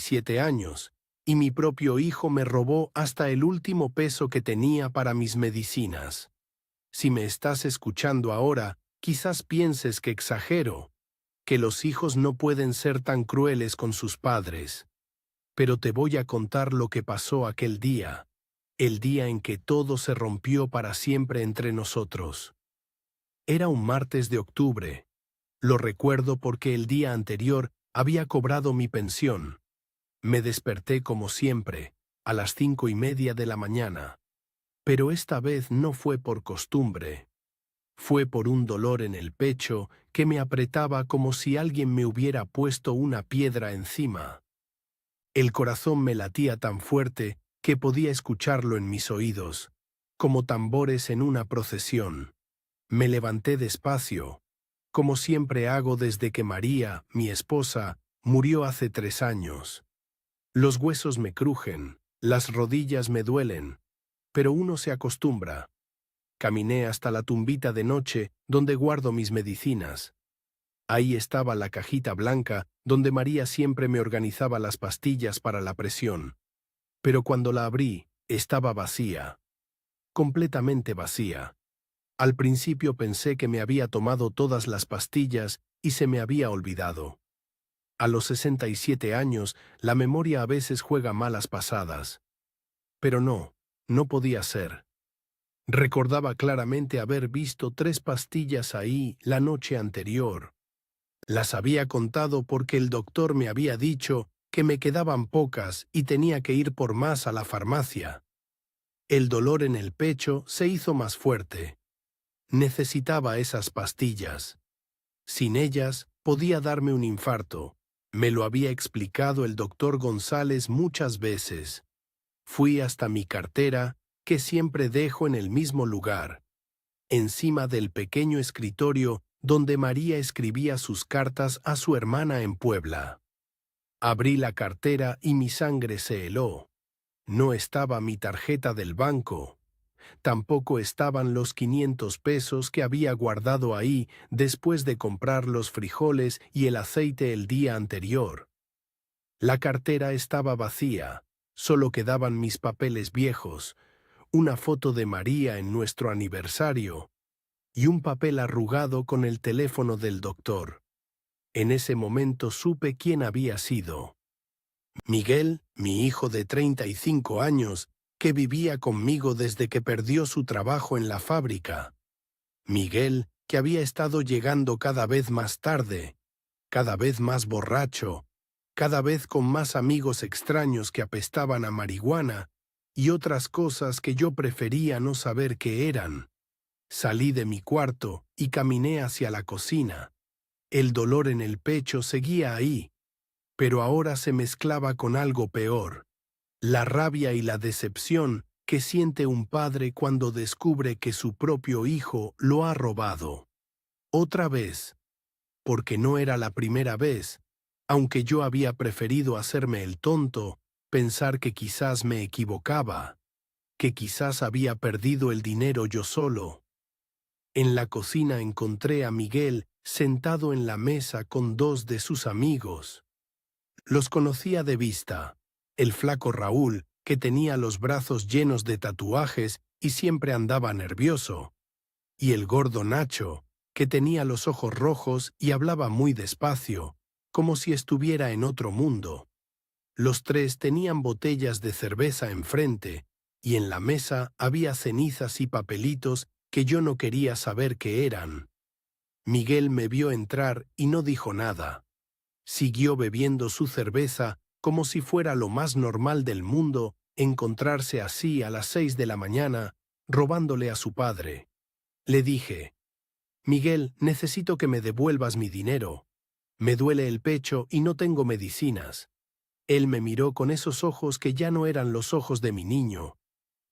7 años, y mi propio hijo me robó hasta el último peso que tenía para mis medicinas. Si me estás escuchando ahora, quizás pienses que exagero, que los hijos no pueden ser tan crueles con sus padres. Pero te voy a contar lo que pasó aquel día, el día en que todo se rompió para siempre entre nosotros. Era un martes de octubre. Lo recuerdo porque el día anterior había cobrado mi pensión. Me desperté como siempre, a las 5:30 de la mañana. Pero esta vez no fue por costumbre. Fue por un dolor en el pecho que me apretaba como si alguien me hubiera puesto una piedra encima. El corazón me latía tan fuerte que podía escucharlo en mis oídos, como tambores en una procesión. Me levanté despacio, como siempre hago desde que María, mi esposa, murió hace 3 años. Los huesos me crujen, las rodillas me duelen, pero uno se acostumbra. Caminé hasta la tumbita de noche donde guardo mis medicinas. Ahí estaba la cajita blanca donde María siempre me organizaba las pastillas para la presión. Pero cuando la abrí, estaba vacía. Completamente vacía. Al principio pensé que me había tomado todas las pastillas y se me había olvidado. A los 67 años, la memoria a veces juega malas pasadas. Pero no, no podía ser. Recordaba claramente haber visto 3 pastillas ahí la noche anterior. Las había contado porque el doctor me había dicho que me quedaban pocas y tenía que ir por más a la farmacia. El dolor en el pecho se hizo más fuerte. Necesitaba esas pastillas. Sin ellas, podía darme un infarto. Me lo había explicado el doctor González muchas veces. Fui hasta mi cartera, que siempre dejo en el mismo lugar, encima del pequeño escritorio donde María escribía sus cartas a su hermana en Puebla. Abrí la cartera y mi sangre se heló. No estaba mi tarjeta del banco. Tampoco estaban los 500 pesos que había guardado ahí después de comprar los frijoles y el aceite el día anterior. La cartera estaba vacía, solo quedaban mis papeles viejos, una foto de María en nuestro aniversario y un papel arrugado con el teléfono del doctor. En ese momento supe quién había sido. Miguel, mi hijo de 35 años, que vivía conmigo desde que perdió su trabajo en la fábrica. Miguel, que había estado llegando cada vez más tarde, cada vez más borracho, cada vez con más amigos extraños que apestaban a marihuana y otras cosas que yo prefería no saber qué eran. Salí de mi cuarto y caminé hacia la cocina. El dolor en el pecho seguía ahí, pero ahora se mezclaba con algo peor. La rabia y la decepción que siente un padre cuando descubre que su propio hijo lo ha robado. Otra vez, porque no era la primera vez, aunque yo había preferido hacerme el tonto, pensar que quizás me equivocaba, que quizás había perdido el dinero yo solo. En la cocina encontré a Miguel sentado en la mesa con 2 de sus amigos. Los conocía de vista. El flaco Raúl, que tenía los brazos llenos de tatuajes y siempre andaba nervioso. Y el gordo Nacho, que tenía los ojos rojos y hablaba muy despacio, como si estuviera en otro mundo. Los 3 tenían botellas de cerveza enfrente, y en la mesa había cenizas y papelitos que yo no quería saber qué eran. Miguel me vio entrar y no dijo nada. Siguió bebiendo su cerveza como si fuera lo más normal del mundo encontrarse así a las 6 de la mañana, robándole a su padre. Le dije: «Miguel, necesito que me devuelvas mi dinero. Me duele el pecho y no tengo medicinas». Él me miró con esos ojos que ya no eran los ojos de mi niño,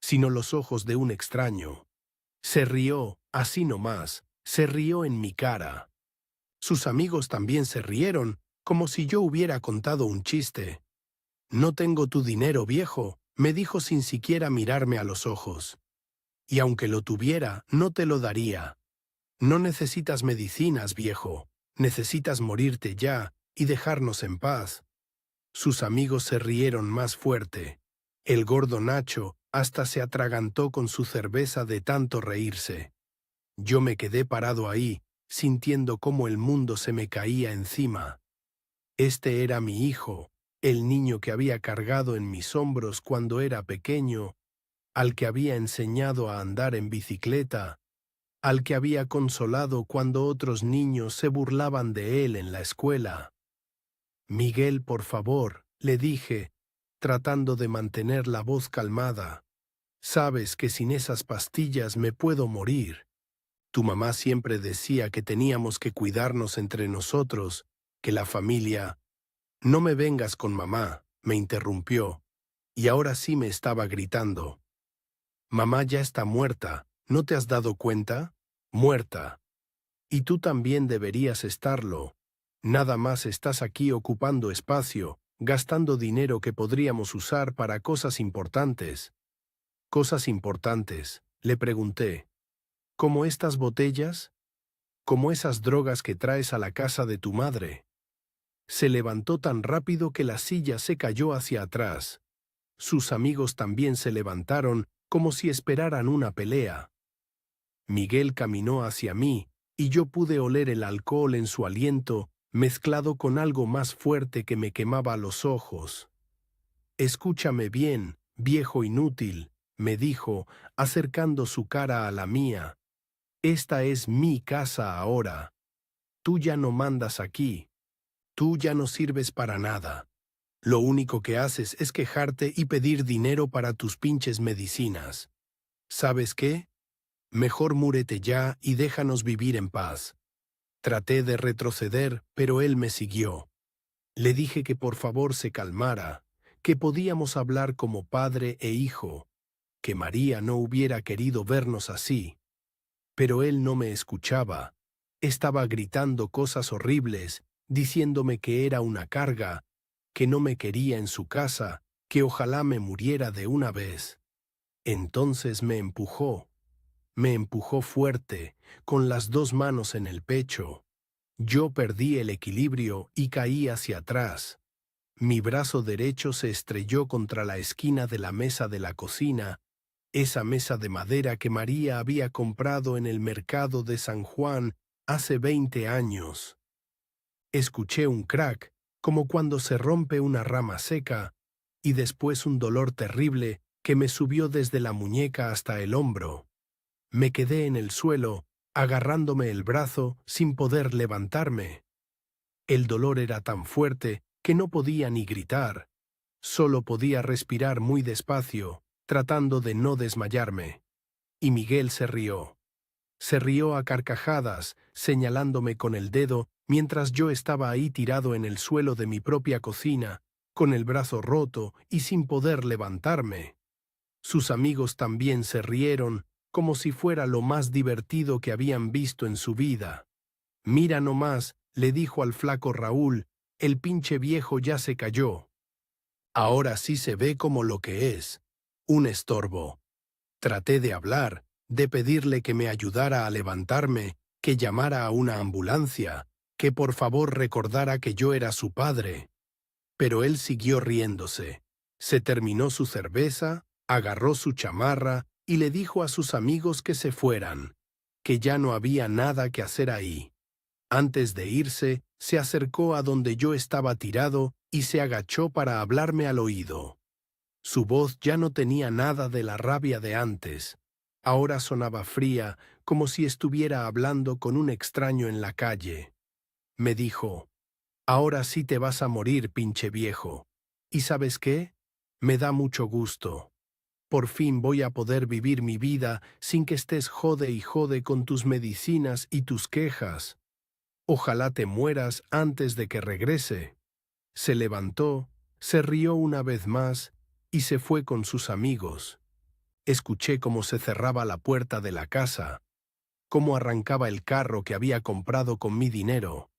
sino los ojos de un extraño. Se rió, así nomás, se rió en mi cara. Sus amigos también se rieron, como si yo hubiera contado un chiste. «No tengo tu dinero, viejo», me dijo sin siquiera mirarme a los ojos. «Y aunque lo tuviera, no te lo daría. No necesitas medicinas, viejo. Necesitas morirte ya y dejarnos en paz». Sus amigos se rieron más fuerte. El gordo Nacho hasta se atragantó con su cerveza de tanto reírse. Yo me quedé parado ahí, sintiendo cómo el mundo se me caía encima. Este era mi hijo, el niño que había cargado en mis hombros cuando era pequeño, al que había enseñado a andar en bicicleta, al que había consolado cuando otros niños se burlaban de él en la escuela. Miguel, por favor, le dije, tratando de mantener la voz calmada. Sabes que sin esas pastillas me puedo morir. Tu mamá siempre decía que teníamos que cuidarnos entre nosotros, que la familia... No me vengas con mamá, me interrumpió, y ahora sí me estaba gritando. Mamá ya está muerta, ¿no te has dado cuenta? Muerta. Y tú también deberías estarlo. Nada más estás aquí ocupando espacio, gastando dinero que podríamos usar para cosas importantes. ¿Cosas importantes?, le pregunté. ¿Como estas botellas? ¿Como esas drogas que traes a la casa de tu madre? Se levantó tan rápido que la silla se cayó hacia atrás. Sus amigos también se levantaron como si esperaran una pelea. Miguel caminó hacia mí, y yo pude oler el alcohol en su aliento, mezclado con algo más fuerte que me quemaba los ojos. Escúchame bien, viejo inútil, me dijo, acercando su cara a la mía. Esta es mi casa ahora. Tú ya no mandas aquí. Tú ya no sirves para nada. Lo único que haces es quejarte y pedir dinero para tus pinches medicinas. ¿Sabes qué? Mejor múrete ya y déjanos vivir en paz. Traté de retroceder, pero él me siguió. Le dije que por favor se calmara, que podíamos hablar como padre e hijo, que María no hubiera querido vernos así. Pero él no me escuchaba. Estaba gritando cosas horribles, diciéndome que era una carga, que no me quería en su casa, que ojalá me muriera de una vez. Entonces me empujó fuerte, con las dos manos en el pecho. Yo perdí el equilibrio y caí hacia atrás. Mi brazo derecho se estrelló contra la esquina de la mesa de la cocina, esa mesa de madera que María había comprado en el mercado de San Juan hace 20 años. Escuché un crack, como cuando se rompe una rama seca, y después un dolor terrible que me subió desde la muñeca hasta el hombro. Me quedé en el suelo, agarrándome el brazo sin poder levantarme. El dolor era tan fuerte que no podía ni gritar. Solo podía respirar muy despacio, tratando de no desmayarme. Y Miguel se rió. Se rió a carcajadas, señalándome con el dedo mientras yo estaba ahí tirado en el suelo de mi propia cocina, con el brazo roto y sin poder levantarme. Sus amigos también se rieron, como si fuera lo más divertido que habían visto en su vida. Mira nomás, le dijo al flaco Raúl, el pinche viejo ya se cayó. Ahora sí se ve como lo que es, un estorbo. Traté de hablar, de pedirle que me ayudara a levantarme, que llamara a una ambulancia, que por favor recordara que yo era su padre. Pero él siguió riéndose. Se terminó su cerveza, agarró su chamarra y le dijo a sus amigos que se fueran, que ya no había nada que hacer ahí. Antes de irse, se acercó a donde yo estaba tirado y se agachó para hablarme al oído. Su voz ya no tenía nada de la rabia de antes. Ahora sonaba fría, como si estuviera hablando con un extraño en la calle. Me dijo, ahora sí te vas a morir, pinche viejo. ¿Y sabes qué? Me da mucho gusto. Por fin voy a poder vivir mi vida sin que estés jode y jode con tus medicinas y tus quejas. Ojalá te mueras antes de que regrese. Se levantó, se rió una vez más y se fue con sus amigos. Escuché cómo se cerraba la puerta de la casa, cómo arrancaba el carro que había comprado con mi dinero,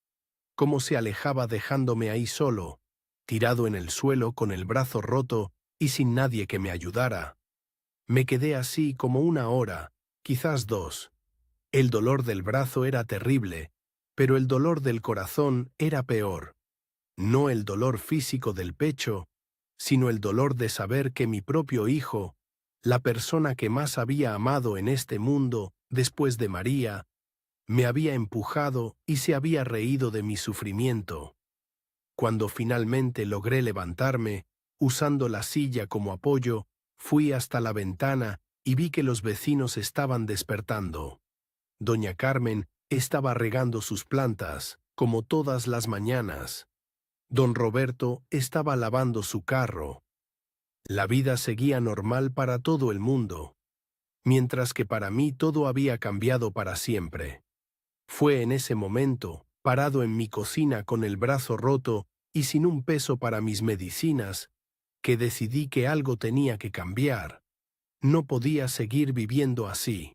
cómo se alejaba dejándome ahí solo, tirado en el suelo con el brazo roto y sin nadie que me ayudara. Me quedé así como una hora, quizás dos. El dolor del brazo era terrible, pero el dolor del corazón era peor. no el dolor físico del pecho, sino el dolor de saber que mi propio hijo, la persona que más había amado en este mundo después de María, me había empujado y se había reído de mi sufrimiento. Cuando finalmente logré levantarme, usando la silla como apoyo, fui hasta la ventana y vi que los vecinos estaban despertando. Doña Carmen estaba regando sus plantas, como todas las mañanas. Don Roberto estaba lavando su carro. La vida seguía normal para todo el mundo, mientras que para mí todo había cambiado para siempre. Fue en ese momento, parado en mi cocina con el brazo roto y sin un peso para mis medicinas, que decidí que algo tenía que cambiar. No podía seguir viviendo así.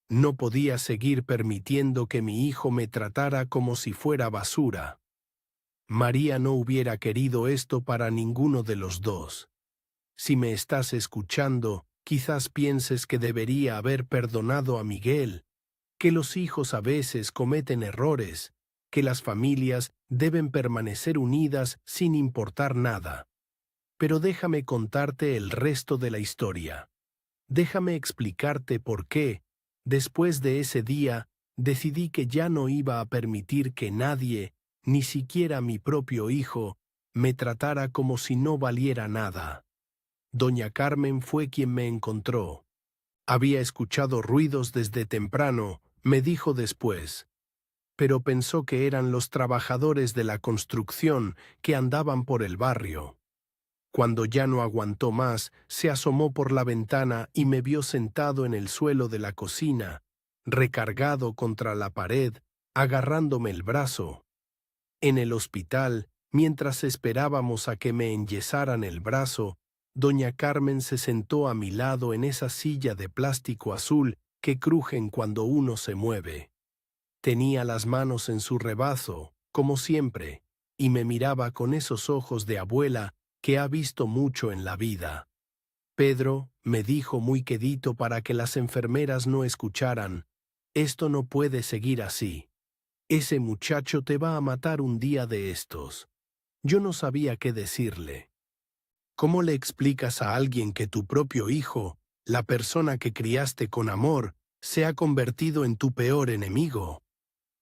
No podía seguir permitiendo que mi hijo me tratara como si fuera basura. María no hubiera querido esto para ninguno de los dos. Si me estás escuchando, quizás pienses que debería haber perdonado a Miguel, que los hijos a veces cometen errores, que las familias deben permanecer unidas sin importar nada. Pero déjame contarte el resto de la historia. Déjame explicarte por qué, después de ese día, decidí que ya no iba a permitir que nadie, ni siquiera mi propio hijo, me tratara como si no valiera nada. Doña Carmen fue quien me encontró. Había escuchado ruidos desde temprano, me dijo después, pero pensó que eran los trabajadores de la construcción que andaban por el barrio. Cuando ya no aguantó más, se asomó por la ventana y me vio sentado en el suelo de la cocina, recargado contra la pared, agarrándome el brazo. En el hospital, mientras esperábamos a que me enyesaran el brazo, doña Carmen se sentó a mi lado en esa silla de plástico azul que crujen cuando uno se mueve. Tenía las manos en su regazo, como siempre, y me miraba con esos ojos de abuela que ha visto mucho en la vida. Pedro, me dijo muy quedito para que las enfermeras no escucharan, esto no puede seguir así. Ese muchacho te va a matar un día de estos. Yo no sabía qué decirle. ¿Cómo le explicas a alguien que tu propio hijo, la persona que criaste con amor, se ha convertido en tu peor enemigo?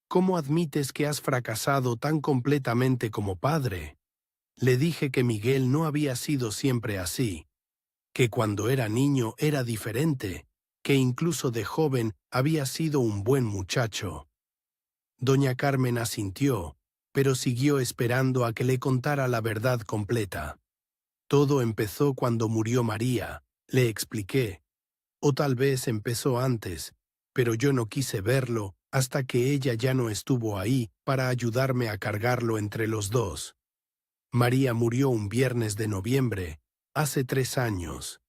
¿Cómo admites que has fracasado tan completamente como padre? Le dije que Miguel no había sido siempre así, que cuando era niño era diferente, que incluso de joven había sido un buen muchacho. Doña Carmen asintió, pero siguió esperando a que le contara la verdad completa. Todo empezó cuando murió María, le expliqué. O tal vez empezó antes, pero yo no quise verlo hasta que ella ya no estuvo ahí para ayudarme a cargarlo entre los dos. María murió un viernes de noviembre, hace 3 años.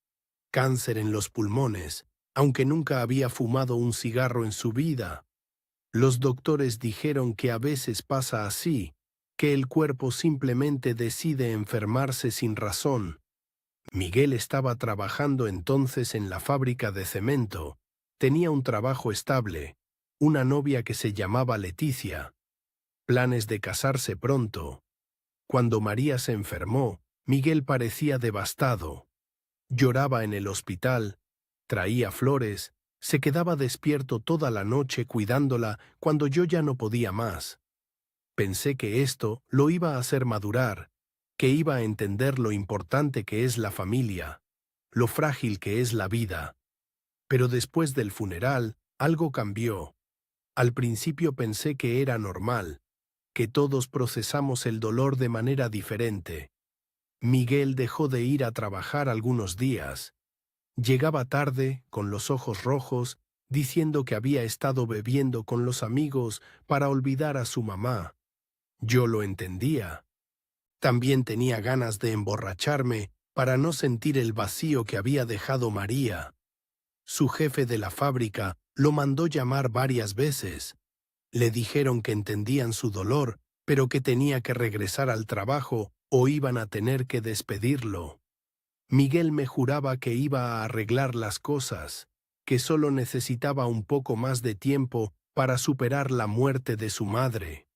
Cáncer en los pulmones, aunque nunca había fumado un cigarro en su vida. Los doctores dijeron que a veces pasa así, que el cuerpo simplemente decide enfermarse sin razón. Miguel estaba trabajando entonces en la fábrica de cemento. Tenía un trabajo estable, una novia que se llamaba Leticia. Planes de casarse pronto. Cuando María se enfermó, Miguel parecía devastado. Lloraba en el hospital, traía flores, se quedaba despierto toda la noche cuidándola cuando yo ya no podía más. Pensé que esto lo iba a hacer madurar, que iba a entender lo importante que es la familia, lo frágil que es la vida. Pero después del funeral, algo cambió. Al principio pensé que era normal, que todos procesamos el dolor de manera diferente. Miguel dejó de ir a trabajar algunos días. Llegaba tarde, con los ojos rojos, diciendo que había estado bebiendo con los amigos para olvidar a su mamá. Yo lo entendía. También tenía ganas de emborracharme para no sentir el vacío que había dejado María. Su jefe de la fábrica lo mandó llamar varias veces. Le dijeron que entendían su dolor, pero que tenía que regresar al trabajo o iban a tener que despedirlo. Miguel me juraba que iba a arreglar las cosas, que solo necesitaba un poco más de tiempo para superar la muerte de su madre.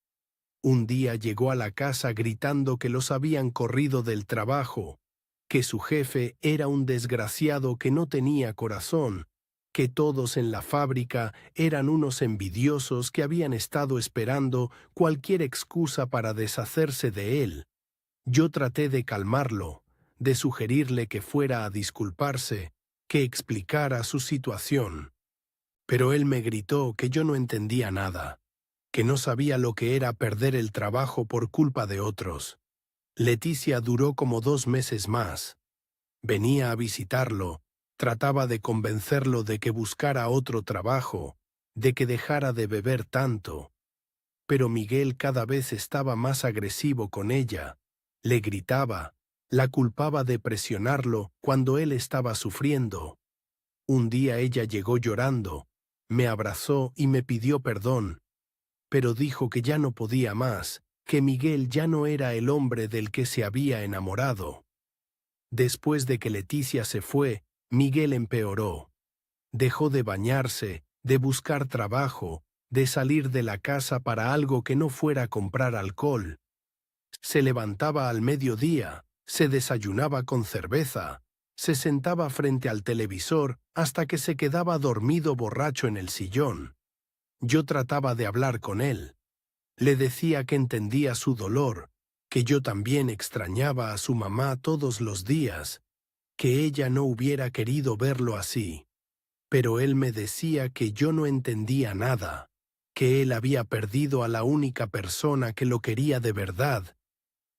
Un día llegó a la casa gritando que los habían corrido del trabajo, que su jefe era un desgraciado que no tenía corazón, que todos en la fábrica eran unos envidiosos que habían estado esperando cualquier excusa para deshacerse de él. Yo traté de calmarlo, de sugerirle que fuera a disculparse, que explicara su situación. Pero él me gritó que yo no entendía nada, que no sabía lo que era perder el trabajo por culpa de otros. Leticia duró como 2 meses más. Venía a visitarlo, trataba de convencerlo de que buscara otro trabajo, de que dejara de beber tanto. Pero Miguel cada vez estaba más agresivo con ella. Le gritaba, la culpaba de presionarlo cuando él estaba sufriendo. Un día ella llegó llorando, me abrazó y me pidió perdón, pero dijo que ya no podía más, que Miguel ya no era el hombre del que se había enamorado. Después de que Leticia se fue, Miguel empeoró. Dejó de bañarse, de buscar trabajo, de salir de la casa para algo que no fuera comprar alcohol. Se levantaba al mediodía, se desayunaba con cerveza, se sentaba frente al televisor hasta que se quedaba dormido borracho en el sillón. Yo trataba de hablar con él. Le decía que entendía su dolor, que yo también extrañaba a su mamá todos los días, que ella no hubiera querido verlo así. Pero él me decía que yo no entendía nada, que él había perdido a la única persona que lo quería de verdad,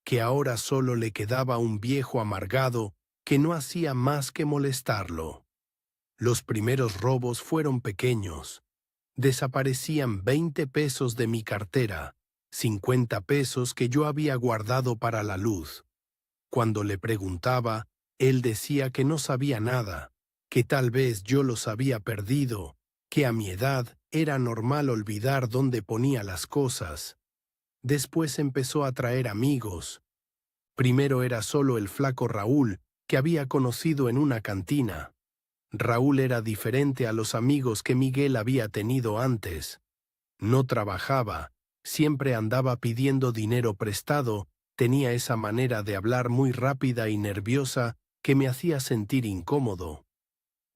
que ahora solo le quedaba un viejo amargado que no hacía más que molestarlo. Los primeros robos fueron pequeños. Desaparecían 20 pesos de mi cartera, 50 pesos que yo había guardado para la luz. Cuando le preguntaba, él decía que no sabía nada, que tal vez yo los había perdido, que a mi edad era normal olvidar dónde ponía las cosas. Después empezó a traer amigos. Primero era solo el flaco Raúl, que había conocido en una cantina. Raúl era diferente a los amigos que Miguel había tenido antes. No trabajaba, siempre andaba pidiendo dinero prestado, tenía esa manera de hablar muy rápida y nerviosa que me hacía sentir incómodo.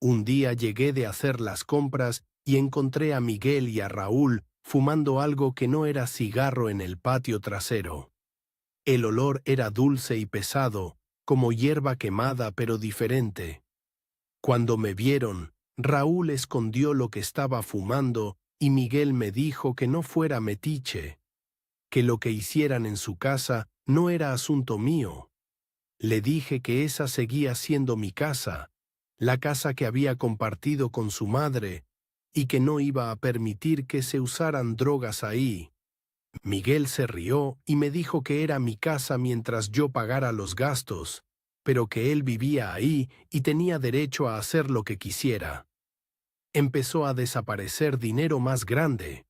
Un día llegué de hacer las compras y encontré a Miguel y a Raúl fumando algo que no era cigarro en el patio trasero. El olor era dulce y pesado, como hierba quemada pero diferente. Cuando me vieron, Raúl escondió lo que estaba fumando y Miguel me dijo que no fuera metiche, que lo que hicieran en su casa no era asunto mío. Le dije que esa seguía siendo mi casa, la casa que había compartido con su madre, y que no iba a permitir que se usaran drogas ahí. Miguel se rió y me dijo que era mi casa mientras yo pagara los gastos, pero que él vivía ahí y tenía derecho a hacer lo que quisiera. Empezó a desaparecer dinero más grande.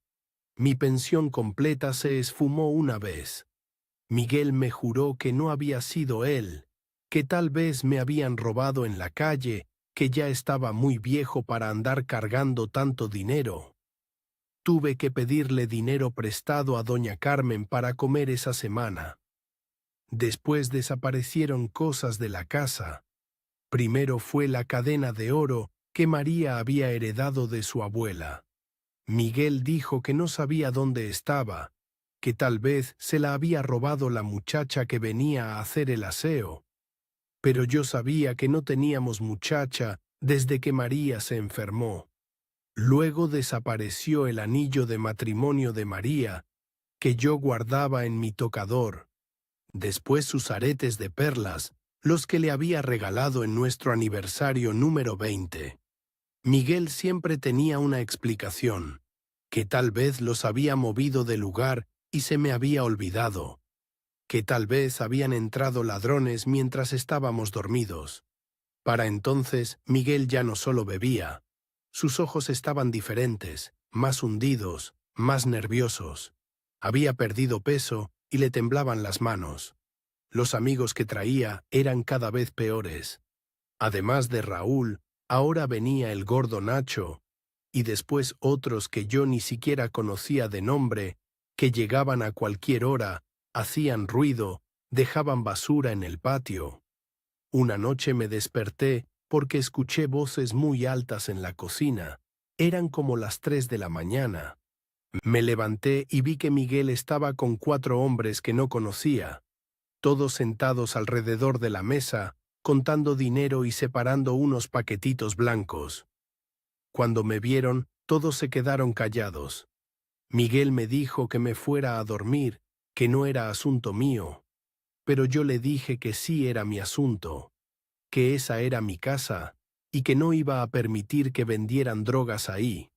Mi pensión completa se esfumó una vez. Miguel me juró que no había sido él, que tal vez me habían robado en la calle, que ya estaba muy viejo para andar cargando tanto dinero. Tuve que pedirle dinero prestado a doña Carmen para comer esa semana. Después desaparecieron cosas de la casa. Primero fue la cadena de oro que María había heredado de su abuela. Miguel dijo que no sabía dónde estaba, que tal vez se la había robado la muchacha que venía a hacer el aseo. Pero yo sabía que no teníamos muchacha desde que María se enfermó. Luego desapareció el anillo de matrimonio de María, que yo guardaba en mi tocador. Después sus aretes de perlas, los que le había regalado en nuestro aniversario número 20. Miguel siempre tenía una explicación, que tal vez los había movido de lugar y se me había olvidado, que tal vez habían entrado ladrones mientras estábamos dormidos. Para entonces, Miguel ya no solo bebía. Sus ojos estaban diferentes, más hundidos, más nerviosos. Había perdido peso y le temblaban las manos. Los amigos que traía eran cada vez peores. Además de Raúl, ahora venía el gordo Nacho, y después otros que yo ni siquiera conocía de nombre, que llegaban a cualquier hora, hacían ruido, dejaban basura en el patio. Una noche me desperté porque escuché voces muy altas en la cocina. Eran como las 3 de la mañana. Me levanté y vi que Miguel estaba con 4 hombres que no conocía, todos sentados alrededor de la mesa, contando dinero y separando unos paquetitos blancos. Cuando me vieron, todos se quedaron callados. Miguel me dijo que me fuera a dormir, que no era asunto mío, pero yo le dije que sí era mi asunto, que esa era mi casa y que no iba a permitir que vendieran drogas ahí.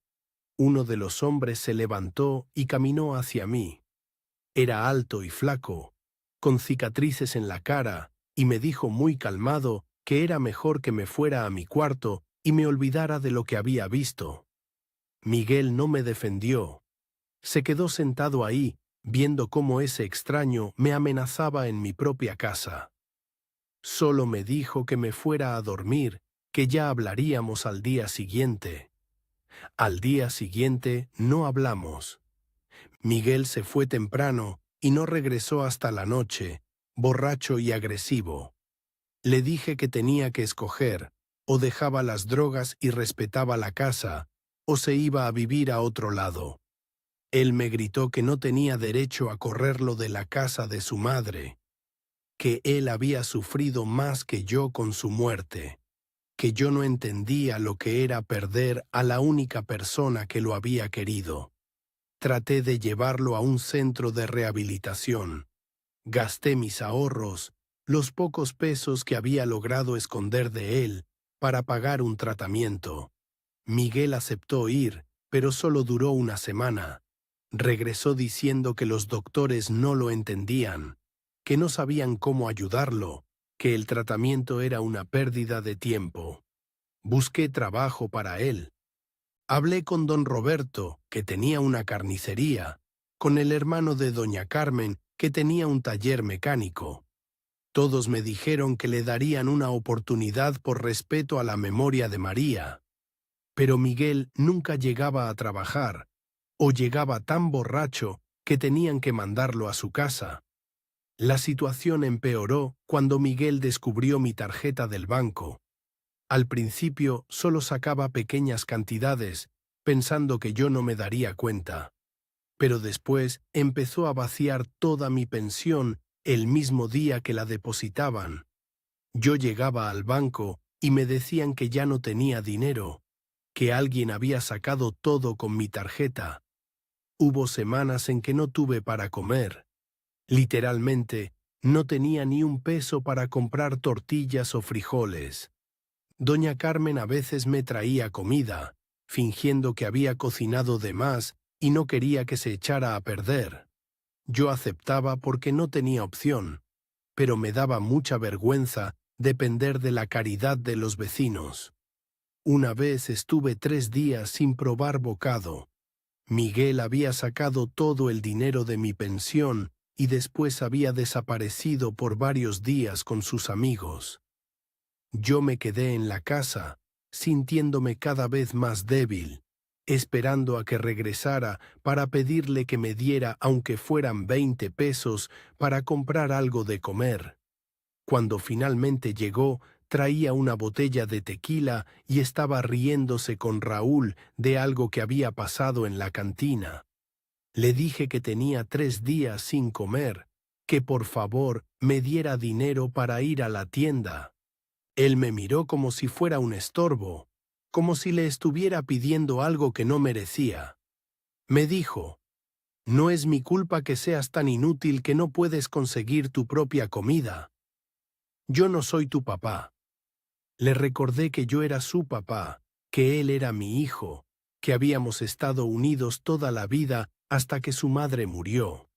Uno de los hombres se levantó y caminó hacia mí. Era alto y flaco, con cicatrices en la cara, y me dijo muy calmado que era mejor que me fuera a mi cuarto y me olvidara de lo que había visto. Miguel no me defendió. Se quedó sentado ahí, viendo cómo ese extraño me amenazaba en mi propia casa. Solo me dijo que me fuera a dormir, que ya hablaríamos al día siguiente. Al día siguiente no hablamos. Miguel se fue temprano y no regresó hasta la noche, borracho y agresivo. Le dije que tenía que escoger, o dejaba las drogas y respetaba la casa, o se iba a vivir a otro lado. Él me gritó que no tenía derecho a correrlo de la casa de su madre, que él había sufrido más que yo con su muerte, que yo no entendía lo que era perder a la única persona que lo había querido. Traté de llevarlo a un centro de rehabilitación. Gasté mis ahorros, los pocos pesos que había logrado esconder de él, para pagar un tratamiento. Miguel aceptó ir, pero solo duró una semana. Regresó diciendo que los doctores no lo entendían, que no sabían cómo ayudarlo, que el tratamiento era una pérdida de tiempo. Busqué trabajo para él. Hablé con don Roberto, que tenía una carnicería, con el hermano de doña Carmen, que tenía un taller mecánico. Todos me dijeron que le darían una oportunidad por respeto a la memoria de María. Pero Miguel nunca llegaba a trabajar, o llegaba tan borracho que tenían que mandarlo a su casa. La situación empeoró cuando Miguel descubrió mi tarjeta del banco. Al principio solo sacaba pequeñas cantidades, pensando que yo no me daría cuenta. Pero después empezó a vaciar toda mi pensión el mismo día que la depositaban. Yo llegaba al banco y me decían que ya no tenía dinero, que alguien había sacado todo con mi tarjeta. Hubo semanas en que no tuve para comer. Literalmente, no tenía ni un peso para comprar tortillas o frijoles. Doña Carmen a veces me traía comida, fingiendo que había cocinado de más y no quería que se echara a perder. Yo aceptaba porque no tenía opción, pero me daba mucha vergüenza depender de la caridad de los vecinos. Una vez estuve 3 días sin probar bocado. Miguel había sacado todo el dinero de mi pensión y después había desaparecido por varios días con sus amigos. Yo me quedé en la casa, sintiéndome cada vez más débil, esperando a que regresara para pedirle que me diera aunque fueran 20 pesos para comprar algo de comer. Cuando finalmente llegó, traía una botella de tequila y estaba riéndose con Raúl de algo que había pasado en la cantina. Le dije que tenía 3 días sin comer, que por favor me diera dinero para ir a la tienda. Él me miró como si fuera un estorbo, como si le estuviera pidiendo algo que no merecía. Me dijo: «No es mi culpa que seas tan inútil que no puedes conseguir tu propia comida. Yo no soy tu papá». Le recordé que yo era su papá, que él era mi hijo, que habíamos estado unidos toda la vida hasta que su madre murió.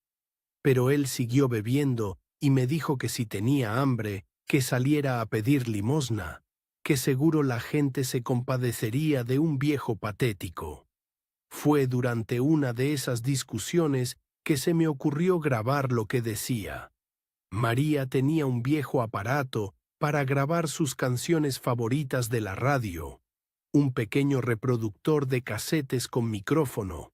Pero él siguió bebiendo y me dijo que si tenía hambre, que saliera a pedir limosna, que seguro la gente se compadecería de un viejo patético. Fue durante una de esas discusiones que se me ocurrió grabar lo que decía. María tenía un viejo aparato para grabar sus canciones favoritas de la radio, un pequeño reproductor de casetes con micrófono.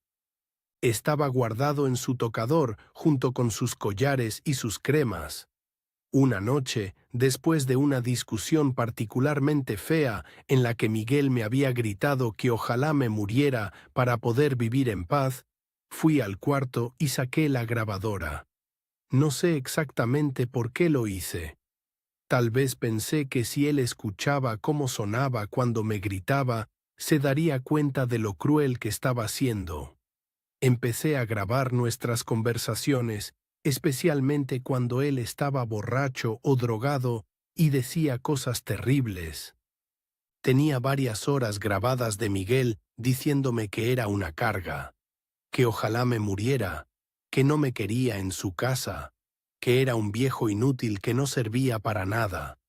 Estaba guardado en su tocador junto con sus collares y sus cremas. Una noche, después de una discusión particularmente fea en la que Miguel me había gritado que ojalá me muriera para poder vivir en paz, fui al cuarto y saqué la grabadora. No sé exactamente por qué lo hice. Tal vez pensé que si él escuchaba cómo sonaba cuando me gritaba, se daría cuenta de lo cruel que estaba siendo. Empecé a grabar nuestras conversaciones, especialmente cuando él estaba borracho o drogado y decía cosas terribles. Tenía varias horas grabadas de Miguel diciéndome que era una carga, que ojalá me muriera, que no me quería en su casa, que era un viejo inútil que no servía para nada.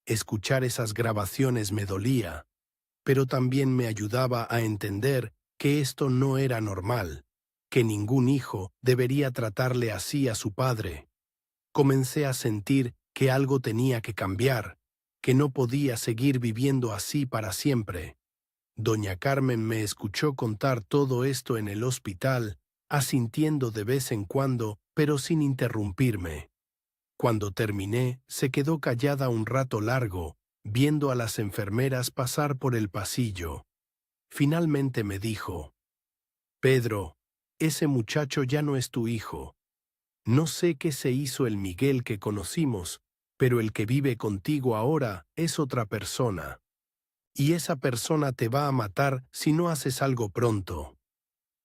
Escuchar esas grabaciones me dolía, pero también me ayudaba a entender que esto no era normal, que ningún hijo debería tratarle así a su padre. Comencé a sentir que algo tenía que cambiar, que no podía seguir viviendo así para siempre. Doña Carmen me escuchó contar todo esto en el hospital, asintiendo de vez en cuando, pero sin interrumpirme. Cuando terminé, se quedó callada un rato largo, viendo a las enfermeras pasar por el pasillo. Finalmente me dijo: «Pedro, ese muchacho ya no es tu hijo. No sé qué se hizo el Miguel que conocimos, pero el que vive contigo ahora es otra persona. Y esa persona te va a matar si no haces algo pronto».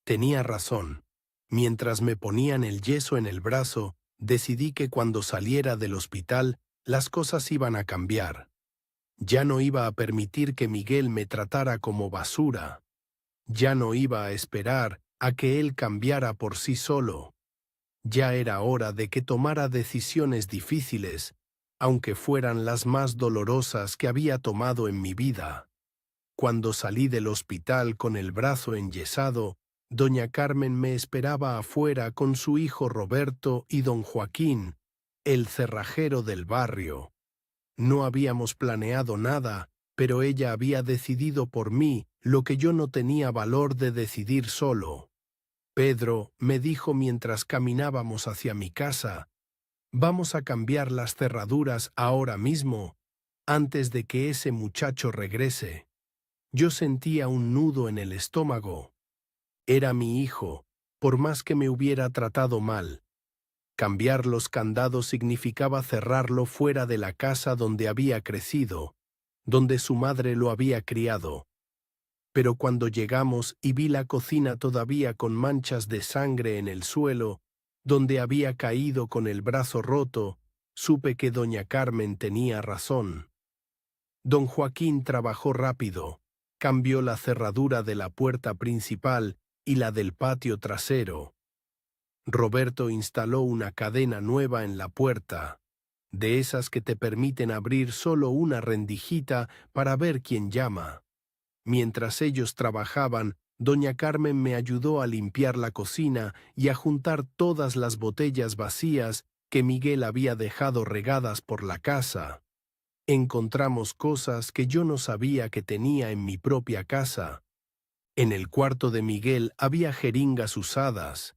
Tenía razón. Mientras me ponían el yeso en el brazo, decidí que cuando saliera del hospital, las cosas iban a cambiar. Ya no iba a permitir que Miguel me tratara como basura. Ya no iba a esperar a que él cambiara por sí solo. Ya era hora de que tomara decisiones difíciles, aunque fueran las más dolorosas que había tomado en mi vida. Cuando salí del hospital con el brazo enyesado, doña Carmen me esperaba afuera con su hijo Roberto y don Joaquín, el cerrajero del barrio. No habíamos planeado nada, pero ella había decidido por mí lo que yo no tenía valor de decidir solo. Pedro me dijo mientras caminábamos hacia mi casa: «Vamos a cambiar las cerraduras ahora mismo, antes de que ese muchacho regrese». Yo sentía un nudo en el estómago. Era mi hijo, por más que me hubiera tratado mal. Cambiar los candados significaba cerrarlo fuera de la casa donde había crecido, donde su madre lo había criado. Pero cuando llegamos y vi la cocina todavía con manchas de sangre en el suelo, donde había caído con el brazo roto, supe que doña Carmen tenía razón. Don Joaquín trabajó rápido, cambió la cerradura de la puerta principal y la del patio trasero. Roberto instaló una cadena nueva en la puerta, de esas que te permiten abrir solo una rendijita para ver quién llama. Mientras ellos trabajaban, doña Carmen me ayudó a limpiar la cocina y a juntar todas las botellas vacías que Miguel había dejado regadas por la casa. Encontramos cosas que yo no sabía que tenía en mi propia casa. En el cuarto de Miguel había jeringas usadas,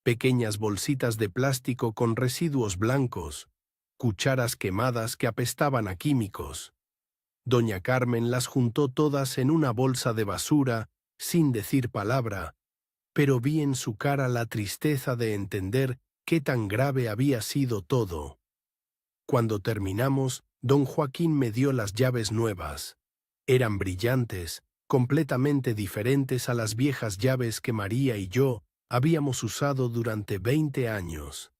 pequeñas bolsitas de plástico con residuos blancos, cucharas quemadas que apestaban a químicos. Doña Carmen las juntó todas en una bolsa de basura, sin decir palabra, pero vi en su cara la tristeza de entender qué tan grave había sido todo. Cuando terminamos, don Joaquín me dio las llaves nuevas. Eran brillantes, completamente diferentes a las viejas llaves que María y yo habíamos usado durante 20 años.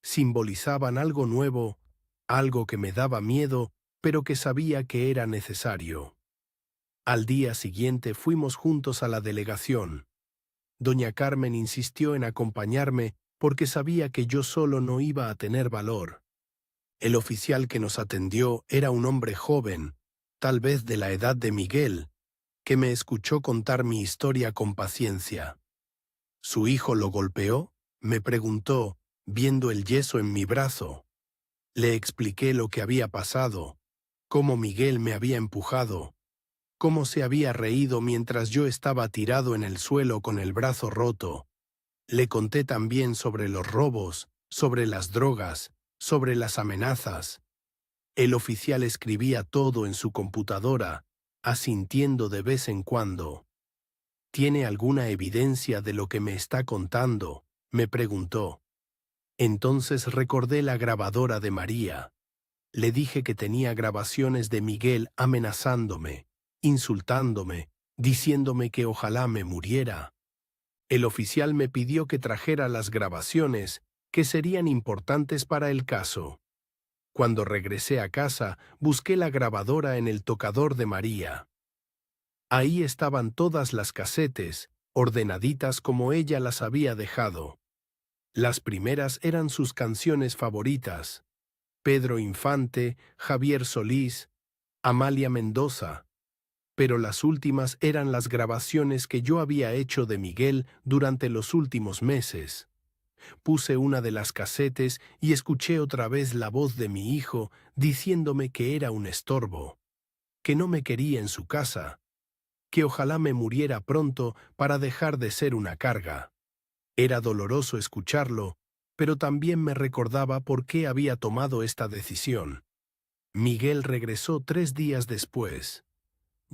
Simbolizaban algo nuevo, algo que me daba miedo, pero que sabía que era necesario. Al día siguiente fuimos juntos a la delegación. Doña Carmen insistió en acompañarme porque sabía que yo solo no iba a tener valor. El oficial que nos atendió era un hombre joven, tal vez de la edad de Miguel, que me escuchó contar mi historia con paciencia. ¿Su hijo lo golpeó?, me preguntó, viendo el yeso en mi brazo. Le expliqué lo que había pasado, cómo Miguel me había empujado, cómo se había reído mientras yo estaba tirado en el suelo con el brazo roto, Le conté también sobre los robos, sobre las drogas, sobre las amenazas. El oficial escribía todo en su computadora, asintiendo de vez en cuando. ¿Tiene alguna evidencia de lo que me está contando?, me preguntó. Entonces recordé la grabadora de María. Le dije que tenía grabaciones de Miguel amenazándome, insultándome, diciéndome que ojalá me muriera. El oficial me pidió que trajera las grabaciones, que serían importantes para el caso. Cuando regresé a casa, busqué la grabadora en el tocador de María. Ahí estaban todas las casetes, ordenaditas como ella las había dejado. Las primeras eran sus canciones favoritas: Pedro Infante, Javier Solís, Amalia Mendoza. Pero las últimas eran las grabaciones que yo había hecho de Miguel durante los últimos meses. Puse una de las casetes y escuché otra vez la voz de mi hijo diciéndome que era un estorbo, que no me quería en su casa, que ojalá me muriera pronto para dejar de ser una carga. Era doloroso escucharlo, pero también me recordaba por qué había tomado esta decisión. Miguel regresó 3 días después.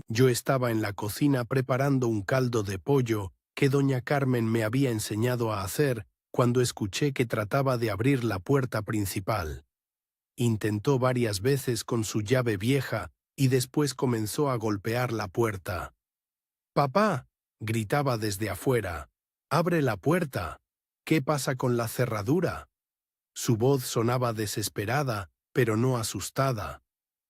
Yo estaba en la cocina preparando un caldo de pollo que doña Carmen me había enseñado a hacer cuando escuché que trataba de abrir la puerta principal. Intentó varias veces con su llave vieja y después comenzó a golpear la puerta. «¡Papá!», gritaba desde afuera. «¡Abre la puerta! ¿Qué pasa con la cerradura?». Su voz sonaba desesperada, pero no asustada.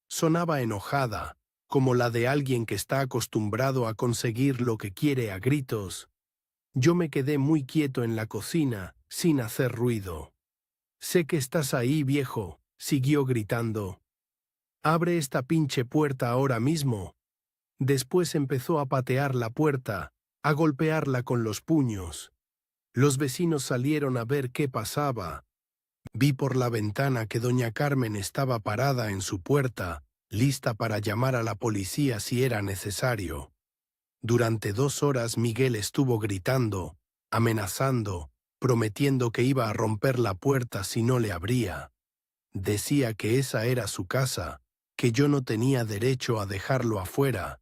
Sonaba enojada, como la de alguien que está acostumbrado a conseguir lo que quiere a gritos. Yo me quedé muy quieto en la cocina, sin hacer ruido. «Sé que estás ahí, viejo», siguió gritando. «Abre esta pinche puerta ahora mismo». Después empezó a patear la puerta, a golpearla con los puños. Los vecinos salieron a ver qué pasaba. Vi por la ventana que doña Carmen estaba parada en su puerta, lista para llamar a la policía si era necesario. Durante 2 horas Miguel estuvo gritando, amenazando, prometiendo que iba a romper la puerta si no le abría. Decía que esa era su casa, que yo no tenía derecho a dejarlo afuera,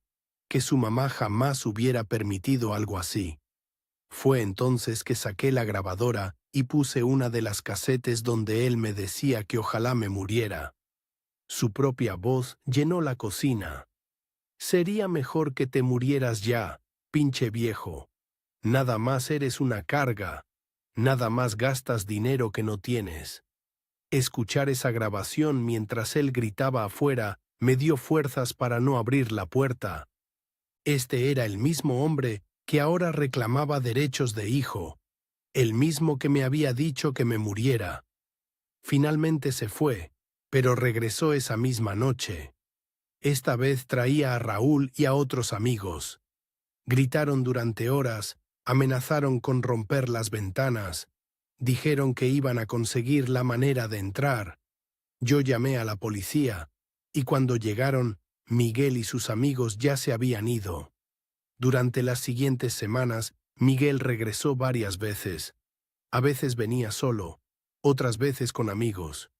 que su mamá jamás hubiera permitido algo así. Fue entonces que saqué la grabadora y puse una de las casetes donde él me decía que ojalá me muriera. Su propia voz llenó la cocina. «Sería mejor que te murieras ya, pinche viejo. Nada más eres una carga. Nada más gastas dinero que no tienes». Escuchar esa grabación mientras él gritaba afuera me dio fuerzas para no abrir la puerta. Este era el mismo hombre que ahora reclamaba derechos de hijo, el mismo que me había dicho que me muriera. Finalmente se fue, pero regresó esa misma noche. Esta vez traía a Raúl y a otros amigos. Gritaron durante horas, amenazaron con romper las ventanas, dijeron que iban a conseguir la manera de entrar. Yo llamé a la policía, y cuando llegaron, Miguel y sus amigos ya se habían ido. Durante las siguientes semanas, Miguel regresó varias veces. A veces venía solo, otras veces con amigos.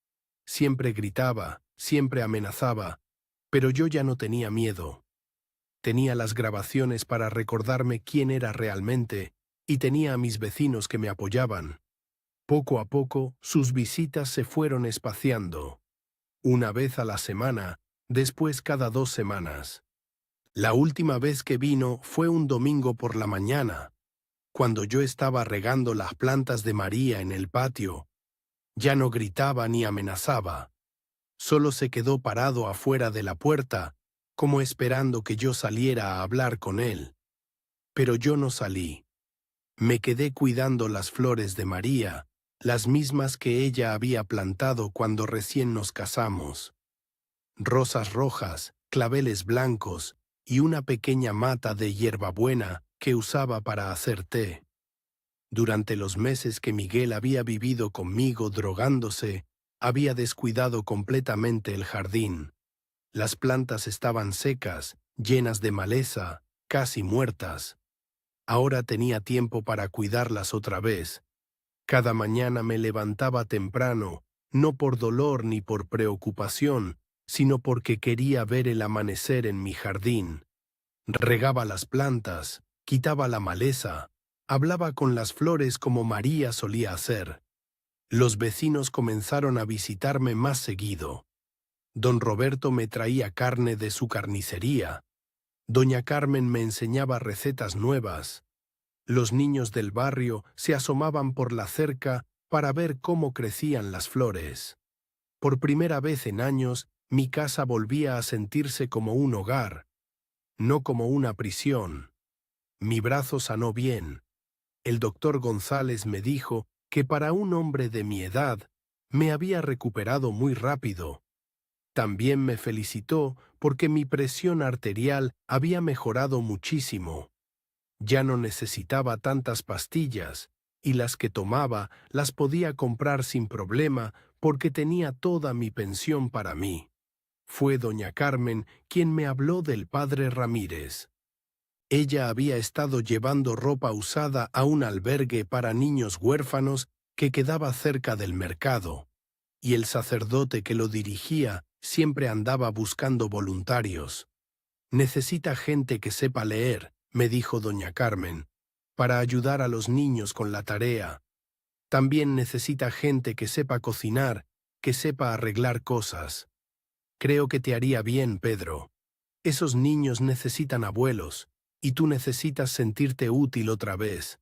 Siempre gritaba, siempre amenazaba, pero yo ya no tenía miedo. Tenía las grabaciones para recordarme quién era realmente, y tenía a mis vecinos que me apoyaban. Poco a poco, sus visitas se fueron espaciando. Una vez a la semana, después cada 2 semanas. La última vez que vino fue un domingo por la mañana, cuando yo estaba regando las plantas de María en el patio. Ya no gritaba ni amenazaba. Solo se quedó parado afuera de la puerta, como esperando que yo saliera a hablar con él. Pero yo no salí. Me quedé cuidando las flores de María, las mismas que ella había plantado cuando recién nos casamos. Rosas rojas, claveles blancos y una pequeña mata de hierbabuena que usaba para hacer té. Durante los meses que Miguel había vivido conmigo drogándose, había descuidado completamente el jardín. Las plantas estaban secas, llenas de maleza, casi muertas. Ahora tenía tiempo para cuidarlas otra vez. Cada mañana me levantaba temprano, no por dolor ni por preocupación, sino porque quería ver el amanecer en mi jardín. Regaba las plantas, quitaba la maleza, hablaba con las flores como María solía hacer. Los vecinos comenzaron a visitarme más seguido. Don Roberto me traía carne de su carnicería. Doña Carmen me enseñaba recetas nuevas. Los niños del barrio se asomaban por la cerca para ver cómo crecían las flores. Por primera vez en años, mi casa volvía a sentirse como un hogar, no como una prisión. Mi brazo sanó bien. El doctor González me dijo que para un hombre de mi edad me había recuperado muy rápido. También me felicitó porque mi presión arterial había mejorado muchísimo. Ya no necesitaba tantas pastillas, y las que tomaba las podía comprar sin problema porque tenía toda mi pensión para mí. Fue doña Carmen quien me habló del padre Ramírez. Ella había estado llevando ropa usada a un albergue para niños huérfanos que quedaba cerca del mercado, y el sacerdote que lo dirigía siempre andaba buscando voluntarios. Necesita gente que sepa leer, me dijo doña Carmen, para ayudar a los niños con la tarea. También necesita gente que sepa cocinar, que sepa arreglar cosas. Creo que te haría bien, Pedro. Esos niños necesitan abuelos, y tú necesitas sentirte útil otra vez.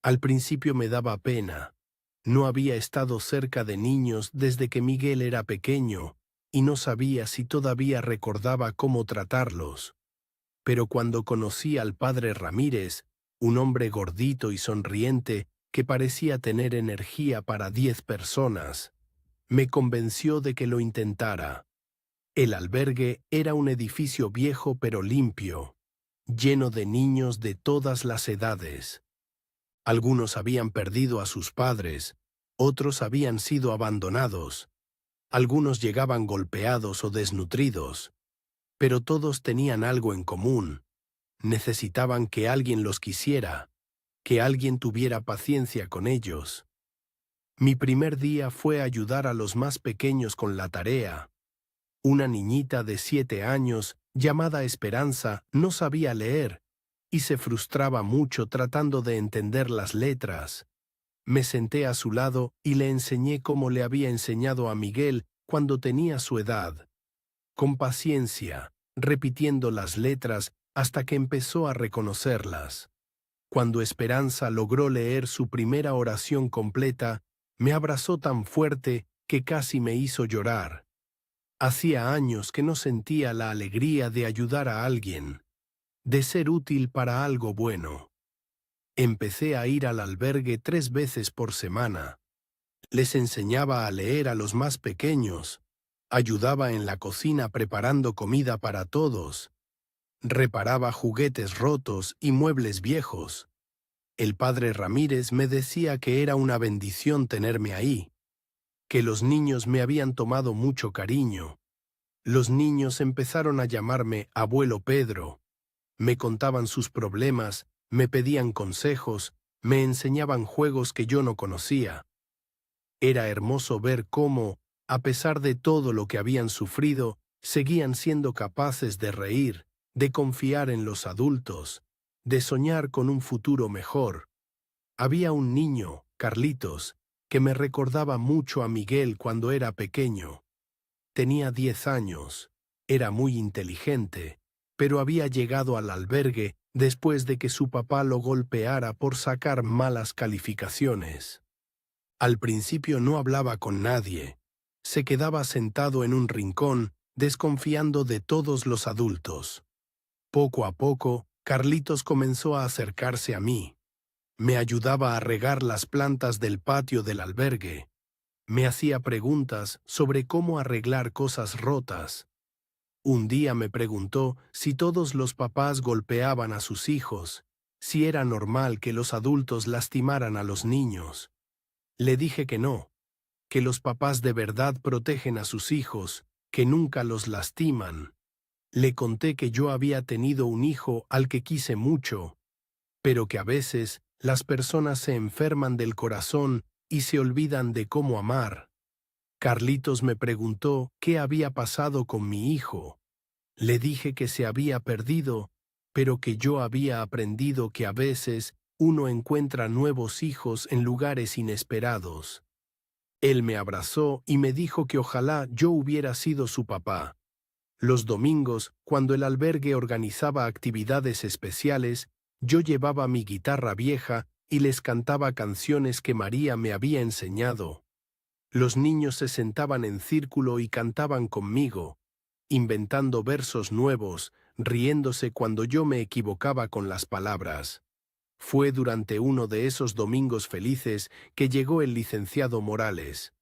Al principio me daba pena. No había estado cerca de niños desde que Miguel era pequeño, y no sabía si todavía recordaba cómo tratarlos. Pero cuando conocí al padre Ramírez, un hombre gordito y sonriente que parecía tener energía para 10 personas, me convenció de que lo intentara. El albergue era un edificio viejo pero limpio, lleno de niños de todas las edades. Algunos habían perdido a sus padres, otros habían sido abandonados, algunos llegaban golpeados o desnutridos, pero todos tenían algo en común. Necesitaban que alguien los quisiera, que alguien tuviera paciencia con ellos. Mi primer día fue ayudar a los más pequeños con la tarea. Una niñita de 7 años, llamada Esperanza, no sabía leer y se frustraba mucho tratando de entender las letras. Me senté a su lado y le enseñé cómo le había enseñado a Miguel cuando tenía su edad. Con paciencia, repitiendo las letras hasta que empezó a reconocerlas. Cuando Esperanza logró leer su primera oración completa, me abrazó tan fuerte que casi me hizo llorar. Hacía años que no sentía la alegría de ayudar a alguien, de ser útil para algo bueno. Empecé a ir al albergue 3 veces por semana. Les enseñaba a leer a los más pequeños, ayudaba en la cocina preparando comida para todos, reparaba juguetes rotos y muebles viejos. El padre Ramírez me decía que era una bendición tenerme ahí, que los niños me habían tomado mucho cariño. Los niños empezaron a llamarme Abuelo Pedro. Me contaban sus problemas, me pedían consejos, me enseñaban juegos que yo no conocía. Era hermoso ver cómo, a pesar de todo lo que habían sufrido, seguían siendo capaces de reír, de confiar en los adultos, de soñar con un futuro mejor. Había un niño, Carlitos, que me recordaba mucho a Miguel cuando era pequeño. Tenía 10 años, era muy inteligente, pero había llegado al albergue después de que su papá lo golpeara por sacar malas calificaciones. Al principio no hablaba con nadie. Se quedaba sentado en un rincón, desconfiando de todos los adultos. Poco a poco, Carlitos comenzó a acercarse a mí. Me ayudaba a regar las plantas del patio del albergue. Me hacía preguntas sobre cómo arreglar cosas rotas. Un día me preguntó si todos los papás golpeaban a sus hijos, si era normal que los adultos lastimaran a los niños. Le dije que no, que los papás de verdad protegen a sus hijos, que nunca los lastiman. Le conté que yo había tenido un hijo al que quise mucho, pero que a veces las personas se enferman del corazón y se olvidan de cómo amar. Carlitos me preguntó qué había pasado con mi hijo. Le dije que se había perdido, pero que yo había aprendido que a veces uno encuentra nuevos hijos en lugares inesperados. Él me abrazó y me dijo que ojalá yo hubiera sido su papá. Los domingos, cuando el albergue organizaba actividades especiales, yo llevaba mi guitarra vieja y les cantaba canciones que María me había enseñado. Los niños se sentaban en círculo y cantaban conmigo, inventando versos nuevos, riéndose cuando yo me equivocaba con las palabras. Fue durante uno de esos domingos felices que llegó el licenciado Morales.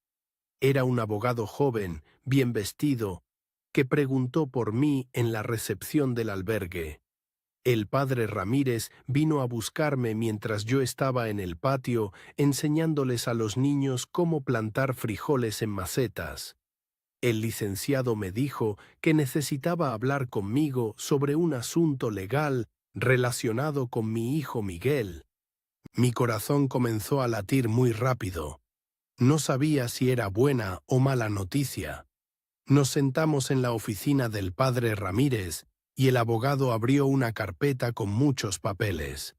Era un abogado joven, bien vestido, que preguntó por mí en la recepción del albergue. El padre Ramírez vino a buscarme mientras yo estaba en el patio enseñándoles a los niños cómo plantar frijoles en macetas. El licenciado me dijo que necesitaba hablar conmigo sobre un asunto legal relacionado con mi hijo Miguel. Mi corazón comenzó a latir muy rápido. No sabía si era buena o mala noticia. Nos sentamos en la oficina del padre Ramírez y el abogado abrió una carpeta con muchos papeles.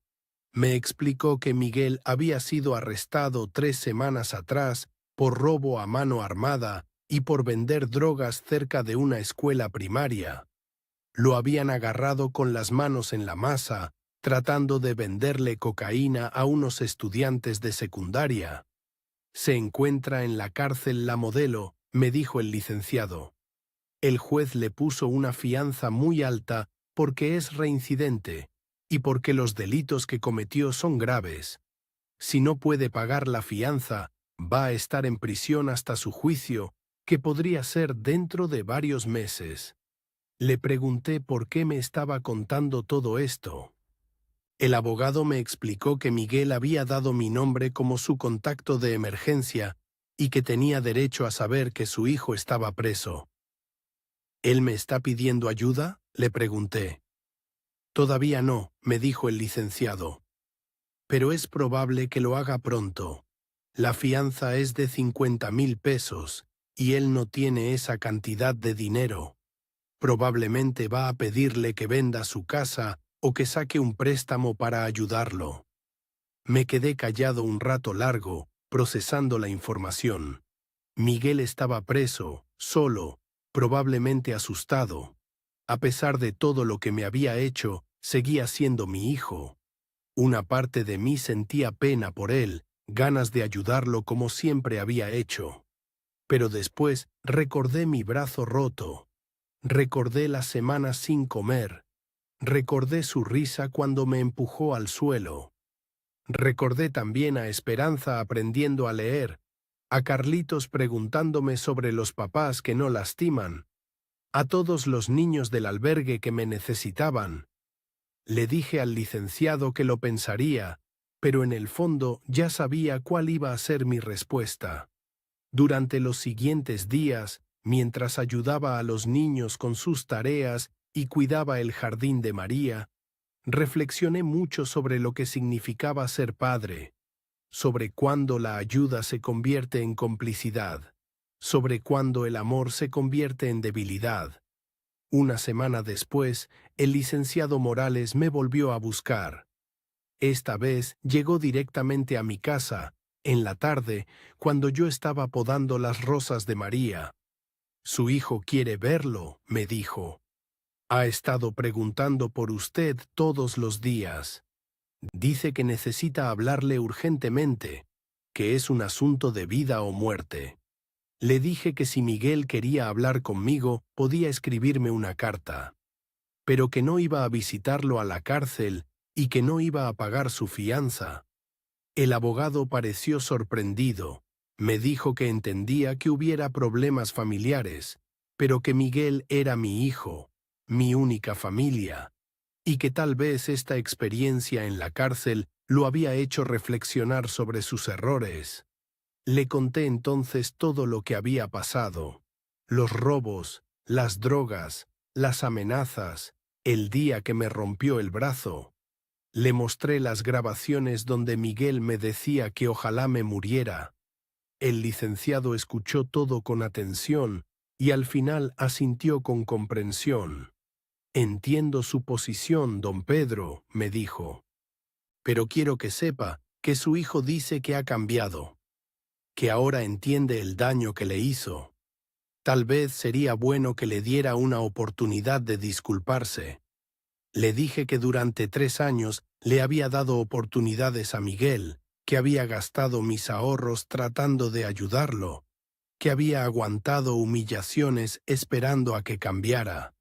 Me explicó que Miguel había sido arrestado 3 semanas atrás por robo a mano armada y por vender drogas cerca de una escuela primaria. Lo habían agarrado con las manos en la masa, tratando de venderle cocaína a unos estudiantes de secundaria. Se encuentra en la cárcel La Modelo, me dijo el licenciado. El juez le puso una fianza muy alta porque es reincidente y porque los delitos que cometió son graves. Si no puede pagar la fianza, va a estar en prisión hasta su juicio, que podría ser dentro de varios meses. Le pregunté por qué me estaba contando todo esto. El abogado me explicó que Miguel había dado mi nombre como su contacto de emergencia y que tenía derecho a saber que su hijo estaba preso. ¿Él me está pidiendo ayuda?, le pregunté. Todavía no, me dijo el licenciado. Pero es probable que lo haga pronto. La fianza es de 50,000 pesos y él no tiene esa cantidad de dinero. Probablemente va a pedirle que venda su casa o que saque un préstamo para ayudarlo. Me quedé callado un rato largo, procesando la información. Miguel estaba preso, solo, probablemente asustado. A pesar de todo lo que me había hecho, seguía siendo mi hijo. Una parte de mí sentía pena por él, ganas de ayudarlo como siempre había hecho. Pero después recordé mi brazo roto. Recordé las semanas sin comer. Recordé su risa cuando me empujó al suelo. Recordé también a Esperanza aprendiendo a leer, a Carlitos preguntándome sobre los papás que no lastiman, a todos los niños del albergue que me necesitaban. Le dije al licenciado que lo pensaría, pero en el fondo ya sabía cuál iba a ser mi respuesta. Durante los siguientes días, mientras ayudaba a los niños con sus tareas y cuidaba el jardín de María, reflexioné mucho sobre lo que significaba ser padre, sobre cuándo la ayuda se convierte en complicidad, sobre cuándo el amor se convierte en debilidad. Una semana después, el licenciado Morales me volvió a buscar. Esta vez llegó directamente a mi casa, en la tarde, cuando yo estaba podando las rosas de María. Su hijo quiere verlo, me dijo. Ha estado preguntando por usted todos los días. Dice que necesita hablarle urgentemente, que es un asunto de vida o muerte. Le dije que si Miguel quería hablar conmigo, podía escribirme una carta, pero que no iba a visitarlo a la cárcel y que no iba a pagar su fianza. El abogado pareció sorprendido. Me dijo que entendía que hubiera problemas familiares, pero que Miguel era mi hijo, mi única familia, y que tal vez esta experiencia en la cárcel lo había hecho reflexionar sobre sus errores. Le conté entonces todo lo que había pasado: los robos, las drogas, las amenazas, el día que me rompió el brazo. Le mostré las grabaciones donde Miguel me decía que ojalá me muriera. El licenciado escuchó todo con atención y al final asintió con comprensión. Entiendo su posición, don Pedro, me dijo. Pero quiero que sepa que su hijo dice que ha cambiado, que ahora entiende el daño que le hizo. Tal vez sería bueno que le diera una oportunidad de disculparse. Le dije que durante 3 años le había dado oportunidades a Miguel, que había gastado mis ahorros tratando de ayudarlo, que había aguantado humillaciones esperando a que cambiara,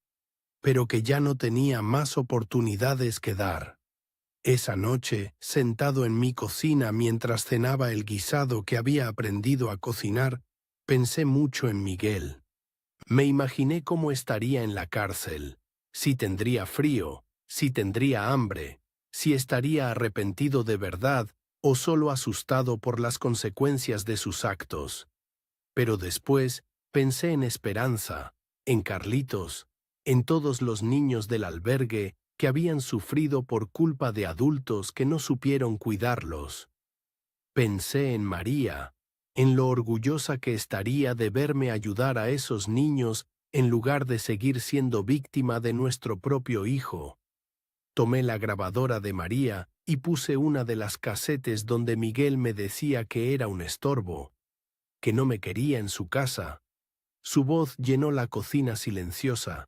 pero que ya no tenía más oportunidades que dar. Esa noche, sentado en mi cocina mientras cenaba el guisado que había aprendido a cocinar, pensé mucho en Miguel. Me imaginé cómo estaría en la cárcel, si tendría frío, si tendría hambre, si estaría arrepentido de verdad o solo asustado por las consecuencias de sus actos. Pero después pensé en Esperanza, en Carlitos, en todos los niños del albergue que habían sufrido por culpa de adultos que no supieron cuidarlos. Pensé en María, en lo orgullosa que estaría de verme ayudar a esos niños en lugar de seguir siendo víctima de nuestro propio hijo. Tomé la grabadora de María y puse una de las casetes donde Miguel me decía que era un estorbo, que no me quería en su casa. Su voz llenó la cocina silenciosa.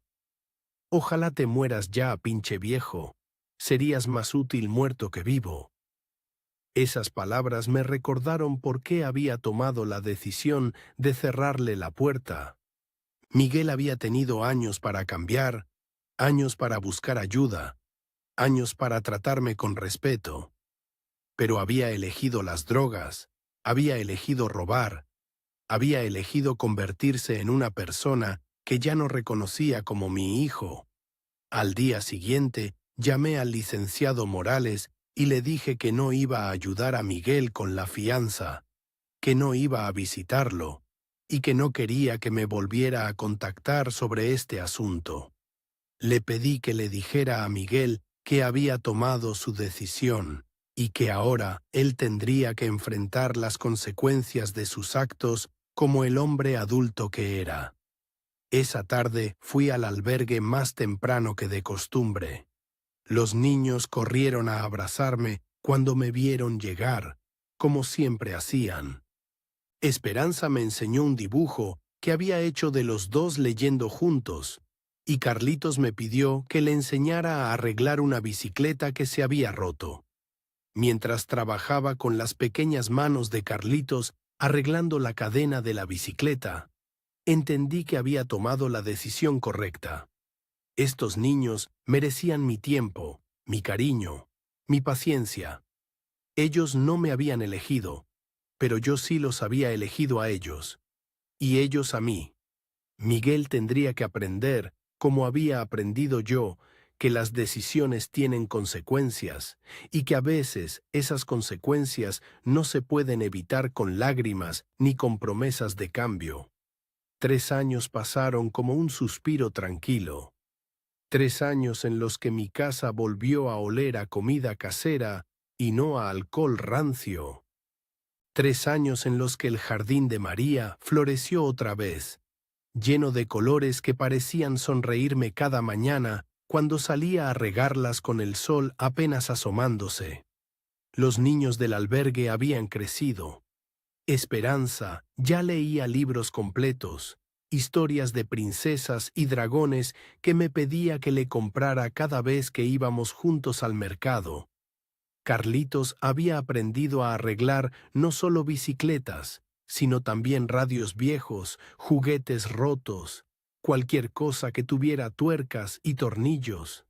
Ojalá te mueras ya, pinche viejo. Serías más útil muerto que vivo. Esas palabras me recordaron por qué había tomado la decisión de cerrarle la puerta. Miguel había tenido años para cambiar, años para buscar ayuda, años para tratarme con respeto. Pero había elegido las drogas, había elegido robar, había elegido convertirse en una persona que ya no reconocía como mi hijo. Al día siguiente, llamé al licenciado Morales y le dije que no iba a ayudar a Miguel con la fianza, que no iba a visitarlo y que no quería que me volviera a contactar sobre este asunto. Le pedí que le dijera a Miguel que había tomado su decisión y que ahora él tendría que enfrentar las consecuencias de sus actos como el hombre adulto que era. Esa tarde fui al albergue más temprano que de costumbre. Los niños corrieron a abrazarme cuando me vieron llegar, como siempre hacían. Esperanza me enseñó un dibujo que había hecho de los dos leyendo juntos, y Carlitos me pidió que le enseñara a arreglar una bicicleta que se había roto. Mientras trabajaba con las pequeñas manos de Carlitos arreglando la cadena de la bicicleta, entendí que había tomado la decisión correcta. Estos niños merecían mi tiempo, mi cariño, mi paciencia. Ellos no me habían elegido, pero yo sí los había elegido a ellos, y ellos a mí. Miguel tendría que aprender, como había aprendido yo, que las decisiones tienen consecuencias, y que a veces esas consecuencias no se pueden evitar con lágrimas ni con promesas de cambio. 3 años pasaron como un suspiro tranquilo. 3 años en los que mi casa volvió a oler a comida casera y no a alcohol rancio. 3 años en los que el jardín de María floreció otra vez, lleno de colores que parecían sonreírme cada mañana cuando salía a regarlas con el sol apenas asomándose. Los niños del albergue habían crecido. Esperanza ya leía libros completos, historias de princesas y dragones que me pedía que le comprara cada vez que íbamos juntos al mercado. Carlitos había aprendido a arreglar no solo bicicletas, sino también radios viejos, juguetes rotos, cualquier cosa que tuviera tuercas y tornillos.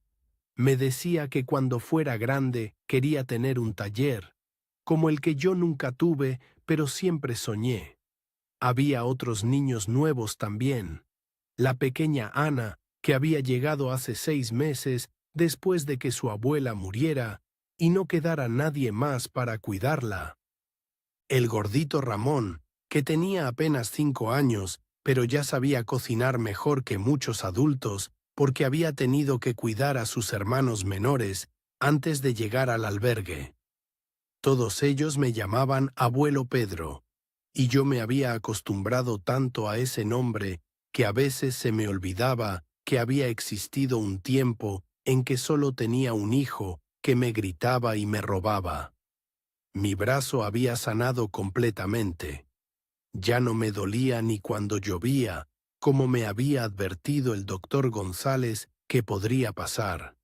Me decía que cuando fuera grande quería tener un taller, como el que yo nunca tuve, pero siempre soñé. Había otros niños nuevos también. La pequeña Ana, que había llegado hace 6 meses después de que su abuela muriera y no quedara nadie más para cuidarla. El gordito Ramón, que tenía apenas 5 años, pero ya sabía cocinar mejor que muchos adultos porque había tenido que cuidar a sus hermanos menores antes de llegar al albergue. Todos ellos me llamaban Abuelo Pedro, y yo me había acostumbrado tanto a ese nombre que a veces se me olvidaba que había existido un tiempo en que solo tenía un hijo que me gritaba y me robaba. Mi brazo había sanado completamente. Ya no me dolía ni cuando llovía, como me había advertido el doctor González que podría pasar.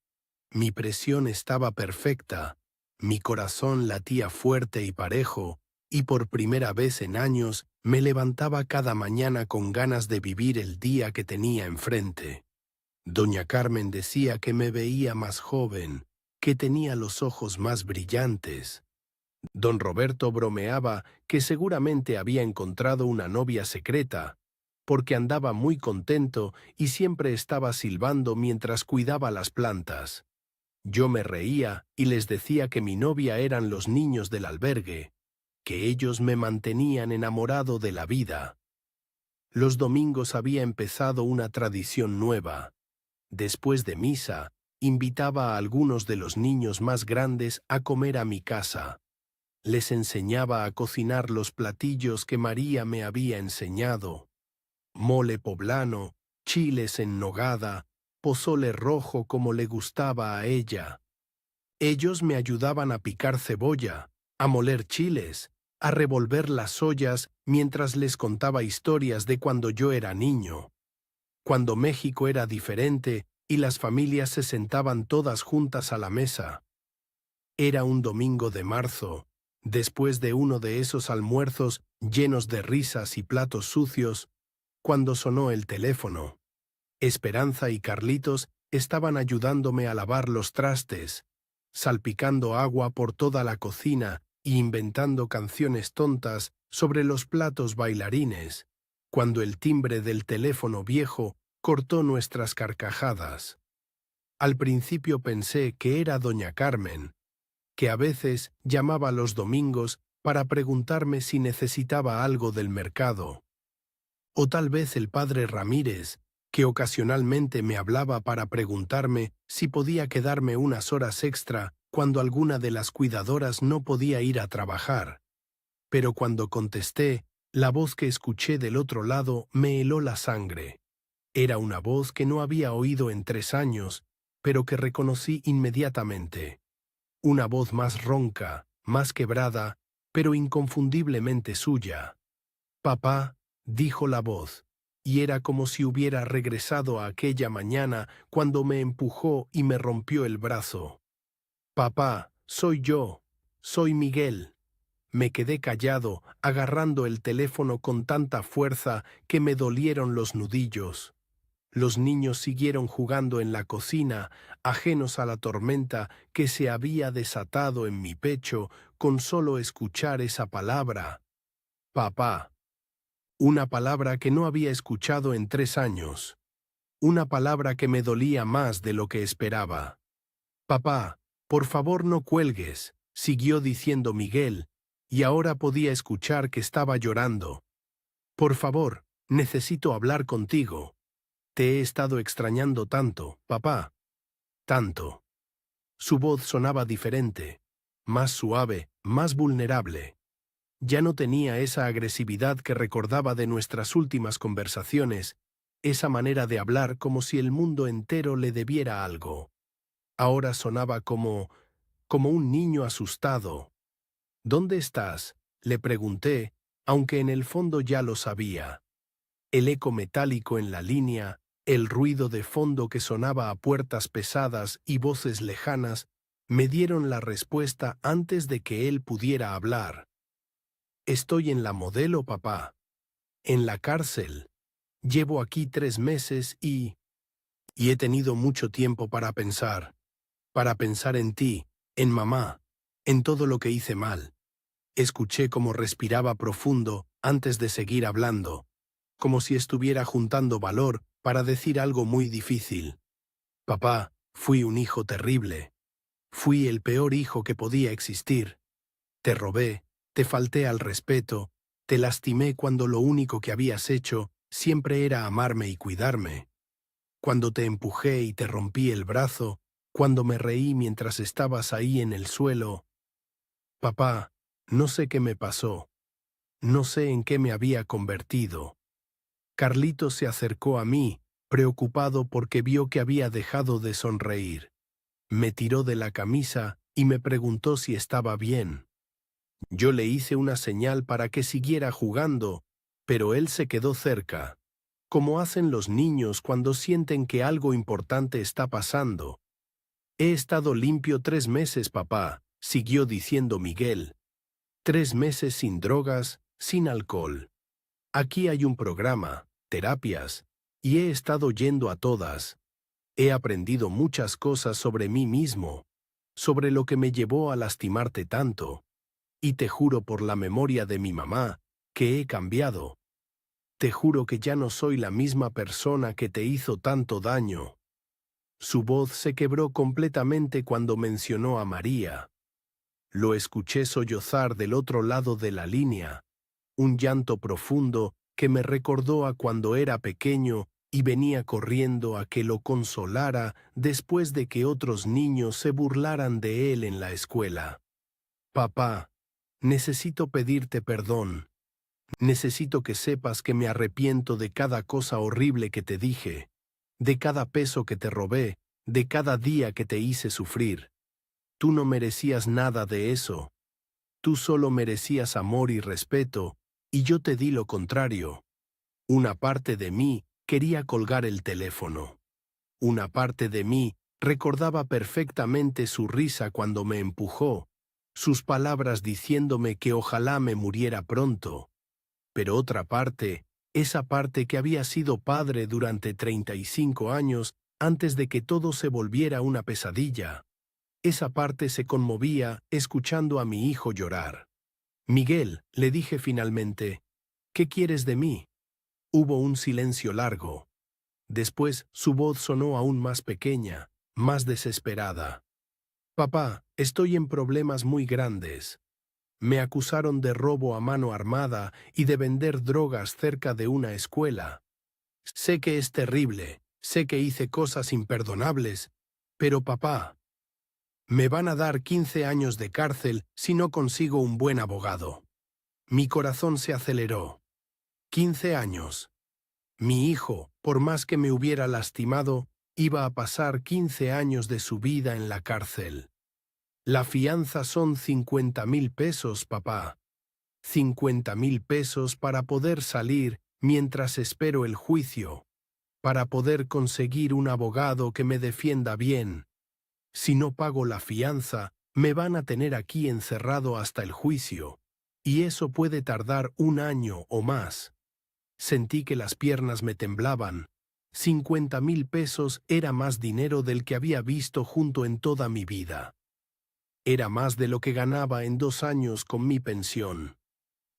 Mi presión estaba perfecta, mi corazón latía fuerte y parejo, y por primera vez en años me levantaba cada mañana con ganas de vivir el día que tenía enfrente. Doña Carmen decía que me veía más joven, que tenía los ojos más brillantes. Don Roberto bromeaba que seguramente había encontrado una novia secreta, porque andaba muy contento y siempre estaba silbando mientras cuidaba las plantas. Yo me reía y les decía que mi novia eran los niños del albergue, que ellos me mantenían enamorado de la vida. Los domingos había empezado una tradición nueva. Después de misa, invitaba a algunos de los niños más grandes a comer a mi casa. Les enseñaba a cocinar los platillos que María me había enseñado: mole poblano, chiles en nogada, pozole rojo como le gustaba a ella. Ellos me ayudaban a picar cebolla, a moler chiles, a revolver las ollas mientras les contaba historias de cuando yo era niño, cuando México era diferente y las familias se sentaban todas juntas a la mesa. Era un domingo de marzo, después de uno de esos almuerzos llenos de risas y platos sucios, cuando sonó el teléfono. Esperanza y Carlitos estaban ayudándome a lavar los trastes, salpicando agua por toda la cocina e inventando canciones tontas sobre los platos bailarines, cuando el timbre del teléfono viejo cortó nuestras carcajadas. Al principio pensé que era doña Carmen, que a veces llamaba los domingos para preguntarme si necesitaba algo del mercado. O tal vez el padre Ramírez, que ocasionalmente me hablaba para preguntarme si podía quedarme unas horas extra cuando alguna de las cuidadoras no podía ir a trabajar. Pero cuando contesté, la voz que escuché del otro lado me heló la sangre. Era una voz que no había oído en 3 años, pero que reconocí inmediatamente. Una voz más ronca, más quebrada, pero inconfundiblemente suya. «Papá», dijo la voz, y era como si hubiera regresado a aquella mañana cuando me empujó y me rompió el brazo. «Papá, soy yo, soy Miguel». Me quedé callado, agarrando el teléfono con tanta fuerza que me dolieron los nudillos. Los niños siguieron jugando en la cocina, ajenos a la tormenta que se había desatado en mi pecho con solo escuchar esa palabra. Papá. Una palabra que no había escuchado en 3 años. Una palabra que me dolía más de lo que esperaba. Papá, por favor no cuelgues, siguió diciendo Miguel, y ahora podía escuchar que estaba llorando. Por favor, necesito hablar contigo. Te he estado extrañando tanto, papá. Tanto. Su voz sonaba diferente, más suave, más vulnerable. Ya no tenía esa agresividad que recordaba de nuestras últimas conversaciones, esa manera de hablar como si el mundo entero le debiera algo. Ahora sonaba como un niño asustado. «¿Dónde estás?», le pregunté, aunque en el fondo ya lo sabía. El eco metálico en la línea, el ruido de fondo que sonaba a puertas pesadas y voces lejanas, me dieron la respuesta antes de que él pudiera hablar. «Estoy en la Modelo, papá. En la cárcel. Llevo aquí 3 meses y he tenido mucho tiempo para pensar en ti, en mamá, en todo lo que hice mal». Escuché cómo respiraba profundo antes de seguir hablando, como si estuviera juntando valor para decir algo muy difícil. «Papá, fui un hijo terrible. Fui el peor hijo que podía existir. Te robé, te falté al respeto, te lastimé cuando lo único que habías hecho siempre era amarme y cuidarme. Cuando te empujé y te rompí el brazo, Cuando me reí mientras estabas ahí en el suelo, papá, no sé qué me pasó, no sé en qué me había convertido. Carlitos se acercó a mí, preocupado porque vio que había dejado de sonreír. Me tiró de la camisa y me preguntó si estaba bien. Yo le hice una señal para que siguiera jugando, pero él se quedó cerca, como hacen los niños cuando sienten que algo importante está pasando. He estado limpio 3 meses, papá, siguió diciendo Miguel. 3 meses sin drogas, sin alcohol. Aquí hay un programa, terapias, y he estado yendo a todas. He aprendido muchas cosas sobre mí mismo, sobre lo que me llevó a lastimarte tanto. Y te juro por la memoria de mi mamá, que he cambiado. Te juro que ya no soy la misma persona que te hizo tanto daño. Su voz se quebró completamente cuando mencionó a María. Lo escuché sollozar del otro lado de la línea, un llanto profundo que me recordó a cuando era pequeño y venía corriendo a que lo consolara después de que otros niños se burlaran de él en la escuela. Papá, necesito pedirte perdón. Necesito que sepas que me arrepiento de cada cosa horrible que te dije, de cada peso que te robé, de cada día que te hice sufrir. Tú no merecías nada de eso. Tú solo merecías amor y respeto, y yo te di lo contrario. Una parte de mí quería colgar el teléfono. Una parte de mí recordaba perfectamente su risa cuando me empujó, sus palabras diciéndome que ojalá me muriera pronto. Pero otra parte, esa parte que había sido padre durante 35 años antes de que todo se volviera una pesadilla, esa parte se conmovía escuchando a mi hijo llorar. Miguel, le dije finalmente, ¿qué quieres de mí? Hubo un silencio largo. Después su voz sonó aún más pequeña, más desesperada. Papá, estoy en problemas muy grandes. Me acusaron de robo a mano armada y de vender drogas cerca de una escuela. Sé que es terrible, sé que hice cosas imperdonables, pero papá, me van a dar 15 años de cárcel si no consigo un buen abogado. Mi corazón se aceleró. 15 años. Mi hijo, por más que me hubiera lastimado, iba a pasar 15 años de su vida en la cárcel. La fianza son 50,000 pesos, papá. 50,000 pesos para poder salir mientras espero el juicio, para poder conseguir un abogado que me defienda bien. Si no pago la fianza, me van a tener aquí encerrado hasta el juicio, y eso puede tardar 1 año o más. Sentí que las piernas me temblaban. 50,000 pesos era más dinero del que había visto junto en toda mi vida. Era más de lo que ganaba en 2 años con mi pensión.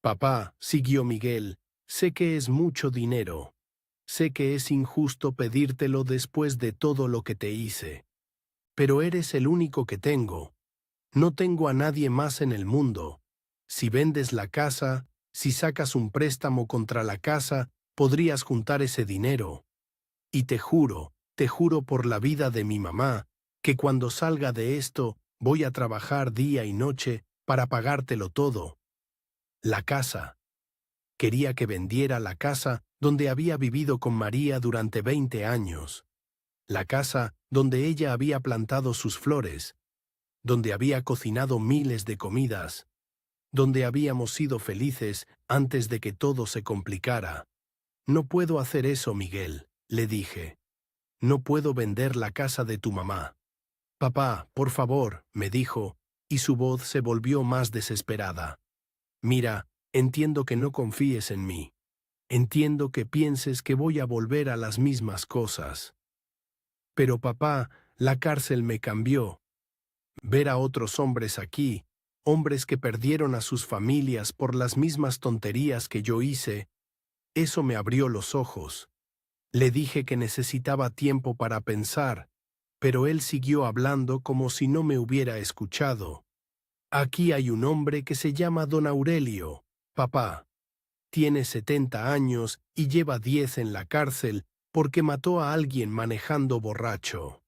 Papá, siguió Miguel, sé que es mucho dinero. Sé que es injusto pedírtelo después de todo lo que te hice. Pero eres el único que tengo. No tengo a nadie más en el mundo. Si vendes la casa, si sacas un préstamo contra la casa, podrías juntar ese dinero. Y te juro por la vida de mi mamá, que cuando salga de esto voy a trabajar día y noche para pagártelo todo. La casa. Quería que vendiera la casa donde había vivido con María durante 20 años. La casa donde ella había plantado sus flores, donde había cocinado miles de comidas, donde habíamos sido felices antes de que todo se complicara. No puedo hacer eso, Miguel, le dije. No puedo vender la casa de tu mamá. Papá, por favor, me dijo, y su voz se volvió más desesperada. Mira, entiendo que no confíes en mí. Entiendo que pienses que voy a volver a las mismas cosas. Pero papá, la cárcel me cambió. Ver a otros hombres aquí, hombres que perdieron a sus familias por las mismas tonterías que yo hice, eso me abrió los ojos. Le dije que necesitaba tiempo para pensar, pero él siguió hablando como si no me hubiera escuchado. Aquí hay un hombre que se llama Don Aurelio, papá. Tiene 70 años y lleva 10 en la cárcel porque mató a alguien manejando borracho.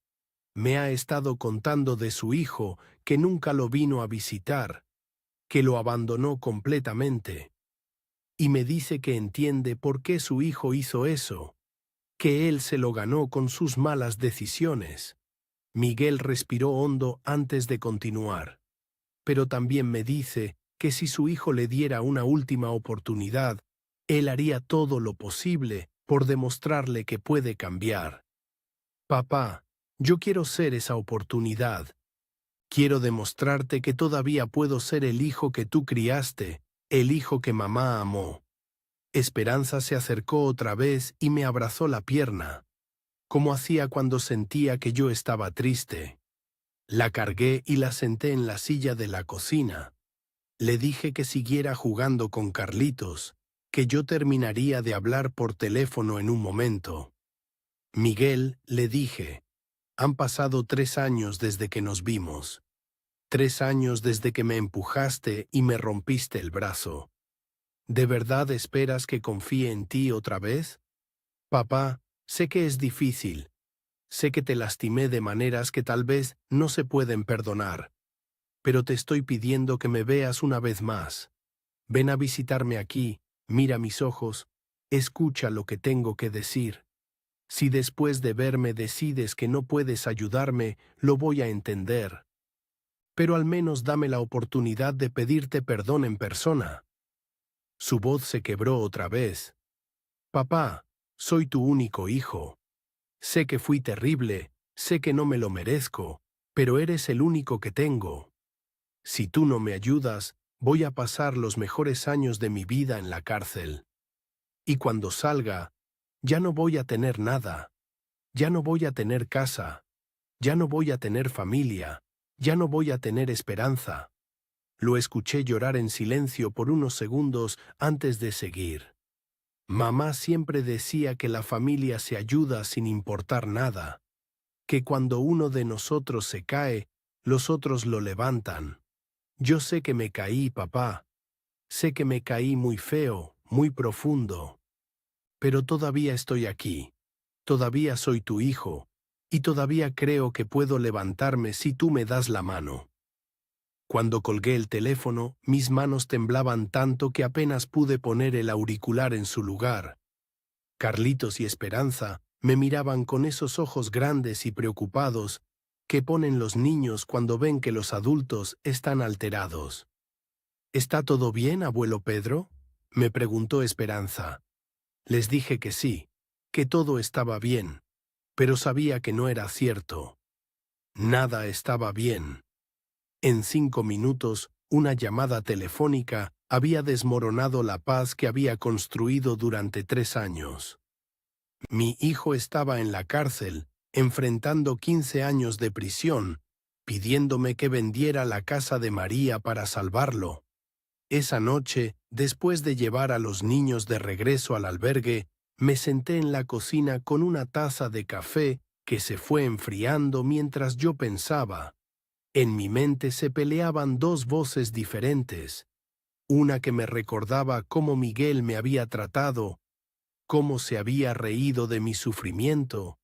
Me ha estado contando de su hijo, que nunca lo vino a visitar, que lo abandonó completamente. Y me dice que entiende por qué su hijo hizo eso, que él se lo ganó con sus malas decisiones. Miguel respiró hondo antes de continuar. Pero también me dice que si su hijo le diera una última oportunidad, él haría todo lo posible por demostrarle que puede cambiar. Papá, yo quiero ser esa oportunidad. Quiero demostrarte que todavía puedo ser el hijo que tú criaste, el hijo que mamá amó. Esperanza se acercó otra vez y me abrazó la pierna, como hacía cuando sentía que yo estaba triste. La cargué y la senté en la silla de la cocina. Le dije que siguiera jugando con Carlitos, que yo terminaría de hablar por teléfono en un momento. Miguel, le dije, han pasado 3 años desde que nos vimos. 3 años desde que me empujaste y me rompiste el brazo. ¿De verdad esperas que confíe en ti otra vez? Papá, sé que es difícil. Sé que te lastimé de maneras que tal vez no se pueden perdonar. Pero te estoy pidiendo que me veas una vez más. Ven a visitarme aquí, mira mis ojos, escucha lo que tengo que decir. Si después de verme decides que no puedes ayudarme, lo voy a entender. Pero al menos dame la oportunidad de pedirte perdón en persona. Su voz se quebró otra vez. Papá, soy tu único hijo. Sé que fui terrible, sé que no me lo merezco, pero eres el único que tengo. Si tú no me ayudas, voy a pasar los mejores años de mi vida en la cárcel. Y cuando salga, ya no voy a tener nada. Ya no voy a tener casa. Ya no voy a tener familia. Ya no voy a tener esperanza. Lo escuché llorar en silencio por unos segundos antes de seguir. Mamá siempre decía que la familia se ayuda sin importar nada, que cuando uno de nosotros se cae, los otros lo levantan. Yo sé que me caí, papá. Sé que me caí muy feo, muy profundo. Pero todavía estoy aquí. Todavía soy tu hijo. Y todavía creo que puedo levantarme si tú me das la mano. Cuando colgué el teléfono, mis manos temblaban tanto que apenas pude poner el auricular en su lugar. Carlitos y Esperanza me miraban con esos ojos grandes y preocupados que ponen los niños cuando ven que los adultos están alterados. ¿Está todo bien, abuelo Pedro?, me preguntó Esperanza. Les dije que sí, que todo estaba bien, pero sabía que no era cierto. Nada estaba bien. En 5 minutos, una llamada telefónica había desmoronado la paz que había construido durante 3 años. Mi hijo estaba en la cárcel, enfrentando 15 años de prisión, pidiéndome que vendiera la casa de María para salvarlo. Esa noche, después de llevar a los niños de regreso al albergue, me senté en la cocina con una taza de café que se fue enfriando mientras yo pensaba. En mi mente se peleaban 2 voces diferentes, una que me recordaba cómo Miguel me había tratado, cómo se había reído de mi sufrimiento,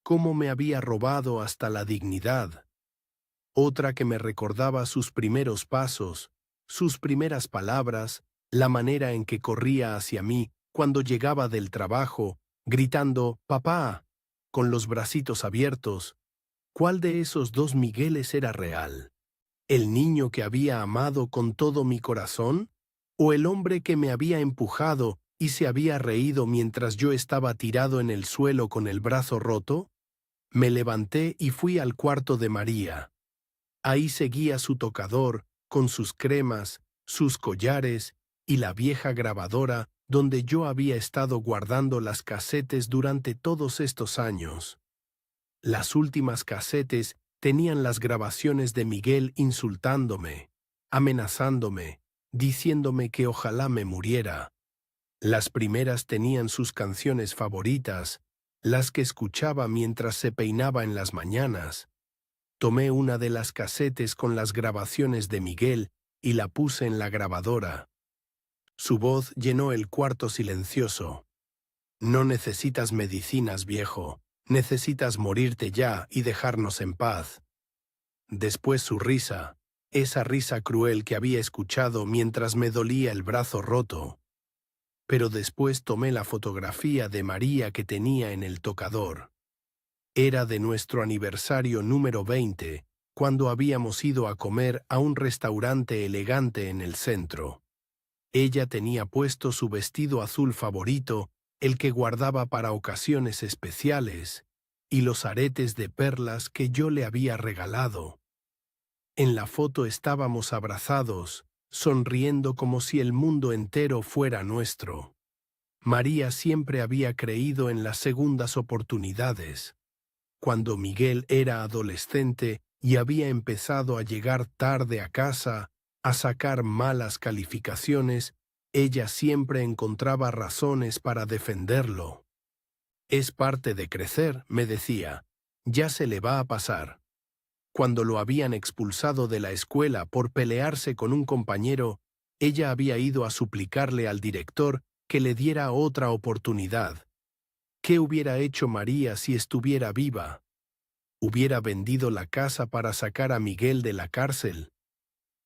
cómo me había robado hasta la dignidad. Otra que me recordaba sus primeros pasos, sus primeras palabras, la manera en que corría hacia mí cuando llegaba del trabajo, gritando «¡Papá!», con los bracitos abiertos. ¿Cuál de esos 2 Migueles era real? ¿El niño que había amado con todo mi corazón? ¿O el hombre que me había empujado y se había reído mientras yo estaba tirado en el suelo con el brazo roto? Me levanté y fui al cuarto de María. Ahí seguía su tocador, con sus cremas, sus collares y la vieja grabadora donde yo había estado guardando las casetes durante todos estos años. Las últimas casetes tenían las grabaciones de Miguel insultándome, amenazándome, diciéndome que ojalá me muriera. Las primeras tenían sus canciones favoritas, las que escuchaba mientras se peinaba en las mañanas. Tomé una de las casetes con las grabaciones de Miguel y la puse en la grabadora. Su voz llenó el cuarto silencioso. «No necesitas medicinas, viejo. Necesitas morirte ya y dejarnos en paz. Después su risa, esa risa cruel que había escuchado mientras me dolía el brazo roto. Pero después tomé la fotografía de María que tenía en el tocador. Era de nuestro aniversario número 20, cuando habíamos ido a comer a un restaurante elegante en el centro. Ella tenía puesto su vestido azul favorito, el que guardaba para ocasiones especiales, y los aretes de perlas que yo le había regalado. En la foto estábamos abrazados, sonriendo como si el mundo entero fuera nuestro. María siempre había creído en las segundas oportunidades. Cuando Miguel era adolescente y había empezado a llegar tarde a casa, a sacar malas calificaciones, ella siempre encontraba razones para defenderlo. Es parte de crecer, me decía, ya se le va a pasar. Cuando lo habían expulsado de la escuela por pelearse con un compañero, ella había ido a suplicarle al director que le diera otra oportunidad. ¿Qué hubiera hecho María si estuviera viva? ¿Hubiera vendido la casa para sacar a Miguel de la cárcel?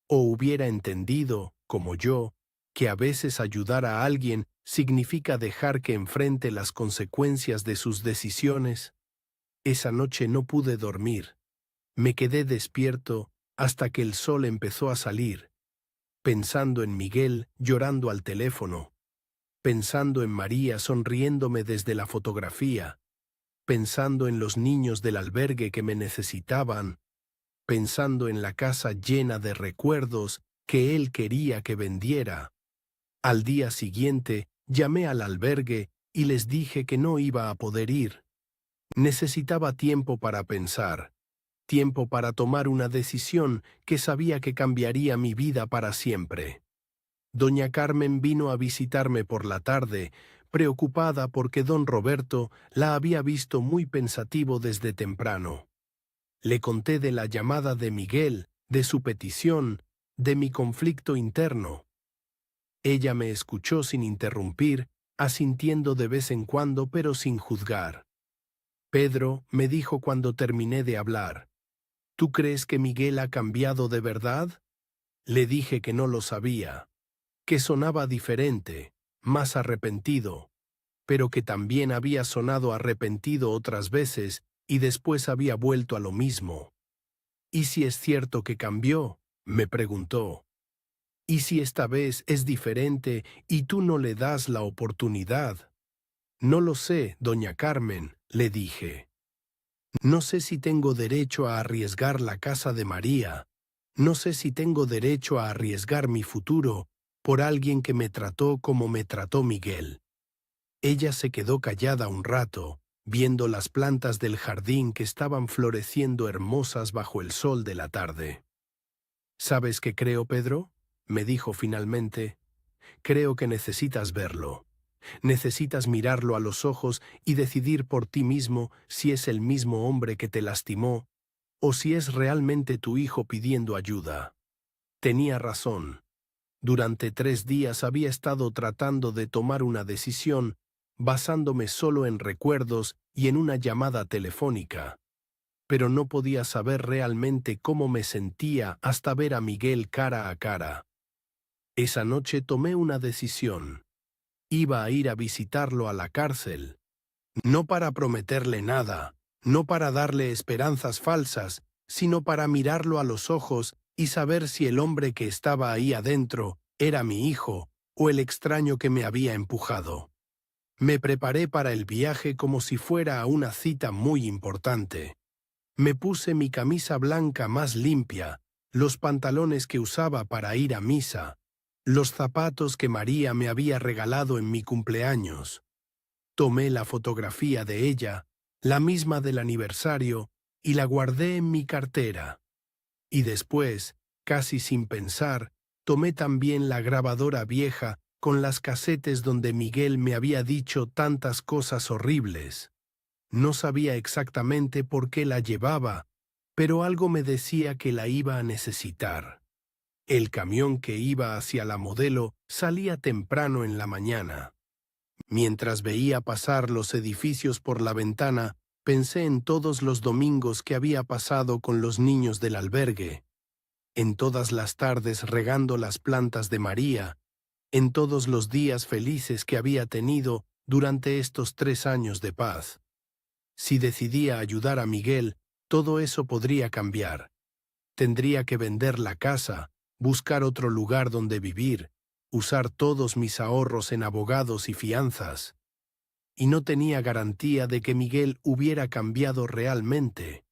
¿O hubiera entendido, como yo, que a veces ayudar a alguien significa dejar que enfrente las consecuencias de sus decisiones? Esa noche no pude dormir. Me quedé despierto hasta que el sol empezó a salir, pensando en Miguel llorando al teléfono, pensando en María sonriéndome desde la fotografía, pensando en los niños del albergue que me necesitaban, pensando en la casa llena de recuerdos que él quería que vendiera. Al día siguiente llamé al albergue y les dije que no iba a poder ir. Necesitaba tiempo para pensar, tiempo para tomar una decisión que sabía que cambiaría mi vida para siempre. Doña Carmen vino a visitarme por la tarde, preocupada porque don Roberto la había visto muy pensativo desde temprano. Le conté de la llamada de Miguel, de su petición, de mi conflicto interno. Ella me escuchó sin interrumpir, asintiendo de vez en cuando pero sin juzgar. Pedro, me dijo cuando terminé de hablar, ¿tú crees que Miguel ha cambiado de verdad? Le dije que no lo sabía, que sonaba diferente, más arrepentido, pero que también había sonado arrepentido otras veces y después había vuelto a lo mismo. ¿Y si es cierto que cambió?, me preguntó. ¿Y si esta vez es diferente y tú no le das la oportunidad? No lo sé, doña Carmen, le dije. No sé si tengo derecho a arriesgar la casa de María. No sé si tengo derecho a arriesgar mi futuro por alguien que me trató como me trató Miguel. Ella se quedó callada un rato, viendo las plantas del jardín que estaban floreciendo hermosas bajo el sol de la tarde. ¿Sabes qué creo, Pedro?, me dijo finalmente. Creo que necesitas verlo. Necesitas mirarlo a los ojos y decidir por ti mismo si es el mismo hombre que te lastimó o si es realmente tu hijo pidiendo ayuda. Tenía razón. Durante 3 días había estado tratando de tomar una decisión basándome solo en recuerdos y en una llamada telefónica. Pero no podía saber realmente cómo me sentía hasta ver a Miguel cara a cara. Esa noche tomé una decisión. Iba a ir a visitarlo a la cárcel. No para prometerle nada, no para darle esperanzas falsas, sino para mirarlo a los ojos y saber si el hombre que estaba ahí adentro era mi hijo o el extraño que me había empujado. Me preparé para el viaje como si fuera a una cita muy importante. Me puse mi camisa blanca más limpia, los pantalones que usaba para ir a misa, los zapatos que María me había regalado en mi cumpleaños. Tomé la fotografía de ella, la misma del aniversario, y la guardé en mi cartera. Y después, casi sin pensar, tomé también la grabadora vieja con las casetes donde Miguel me había dicho tantas cosas horribles. No sabía exactamente por qué la llevaba, pero algo me decía que la iba a necesitar. El camión que iba hacia la Modelo salía temprano en la mañana. Mientras veía pasar los edificios por la ventana, Pensé en todos los domingos que había pasado con los niños del albergue, en todas las tardes regando las plantas de María, en todos los días felices que había tenido durante estos 3 años de paz. Si decidía ayudar a Miguel, todo eso podría cambiar. Tendría que vender la casa, buscar otro lugar donde vivir, usar todos mis ahorros en abogados y fianzas. Y no tenía garantía de que Miguel hubiera cambiado realmente.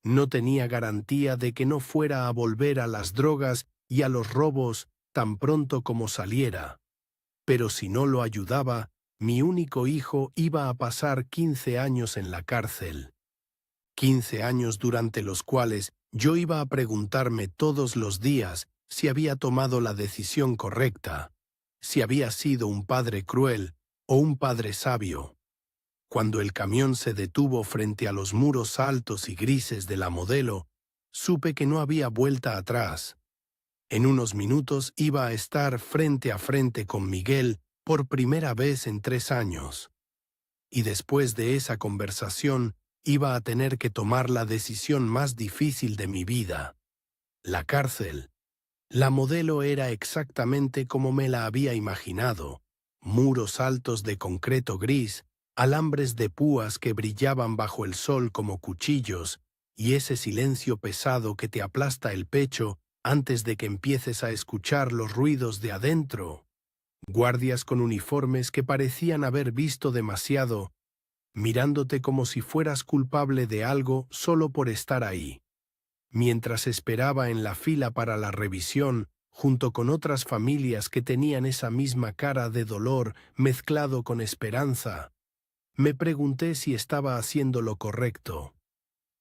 No tenía garantía de que no fuera a volver a las drogas y a los robos tan pronto como saliera. Pero si no lo ayudaba, mi único hijo iba a pasar 15 años en la cárcel. 15 años durante los cuales yo iba a preguntarme todos los días si había tomado la decisión correcta, si había sido un padre cruel o un padre sabio. Cuando el camión se detuvo frente a los muros altos y grises de la Modelo, supe que no había vuelta atrás. En unos minutos iba a estar frente a frente con Miguel por primera vez en 3 años. Y después de esa conversación, iba a tener que tomar la decisión más difícil de mi vida. La cárcel. La Modelo era exactamente como me la había imaginado. Muros altos de concreto gris, alambres de púas que brillaban bajo el sol como cuchillos, y ese silencio pesado que te aplasta el pecho antes de que empieces a escuchar los ruidos de adentro. Guardias con uniformes que parecían haber visto demasiado, mirándote como si fueras culpable de algo solo por estar ahí. Mientras esperaba en la fila para la revisión, junto con otras familias que tenían esa misma cara de dolor mezclado con esperanza, me pregunté si estaba haciendo lo correcto.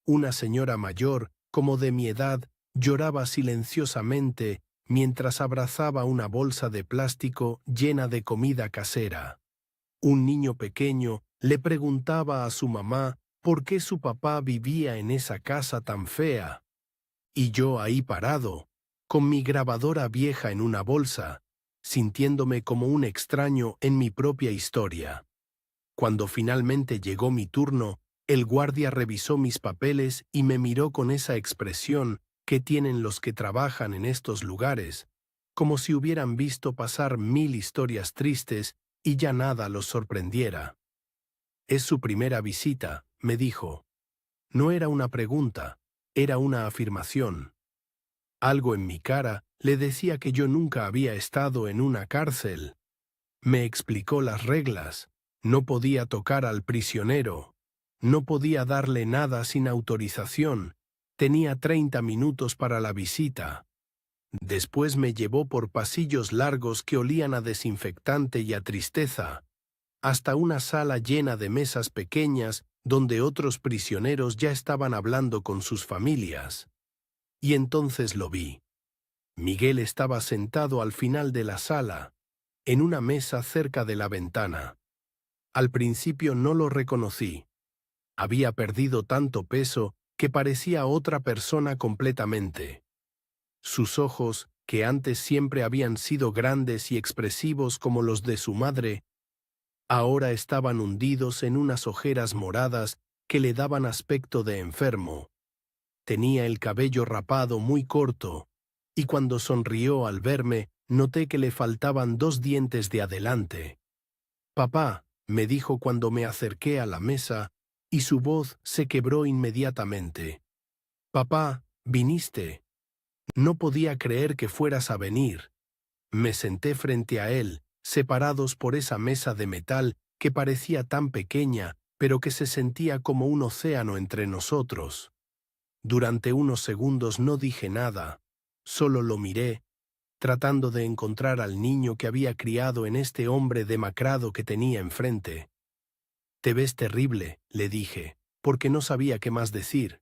Una señora mayor, como de mi edad, lloraba silenciosamente mientras abrazaba una bolsa de plástico llena de comida casera. Un niño pequeño le preguntaba a su mamá por qué su papá vivía en esa casa tan fea. Y yo ahí parado, con mi grabadora vieja en una bolsa, sintiéndome como un extraño en mi propia historia. Cuando finalmente llegó mi turno, el guardia revisó mis papeles y me miró con esa expresión que tienen los que trabajan en estos lugares, como si hubieran visto pasar 1000 historias tristes y ya nada los sorprendiera. «Es su primera visita», me dijo. No era una pregunta, era una afirmación. Algo en mi cara le decía que yo nunca había estado en una cárcel. Me explicó las reglas. No podía tocar al prisionero. No podía darle nada sin autorización. Tenía 30 minutos para la visita. Después me llevó por pasillos largos que olían a desinfectante y a tristeza, hasta una sala llena de mesas pequeñas donde otros prisioneros ya estaban hablando con sus familias. Y entonces lo vi. Miguel estaba sentado al final de la sala, en una mesa cerca de la ventana. Al principio no lo reconocí. Había perdido tanto peso que parecía otra persona completamente. Sus ojos, que antes siempre habían sido grandes y expresivos como los de su madre, ahora estaban hundidos en unas ojeras moradas que le daban aspecto de enfermo. Tenía el cabello rapado muy corto, y cuando sonrió al verme, noté que le faltaban 2 dientes de adelante. «Papá», me dijo cuando me acerqué a la mesa, y su voz se quebró inmediatamente. «Papá, viniste. No podía creer que fueras a venir». Me senté frente a él, separados por esa mesa de metal que parecía tan pequeña, pero que se sentía como un océano entre nosotros. Durante unos segundos no dije nada, solo lo miré, tratando de encontrar al niño que había criado en este hombre demacrado que tenía enfrente. «Te ves terrible», le dije, porque no sabía qué más decir.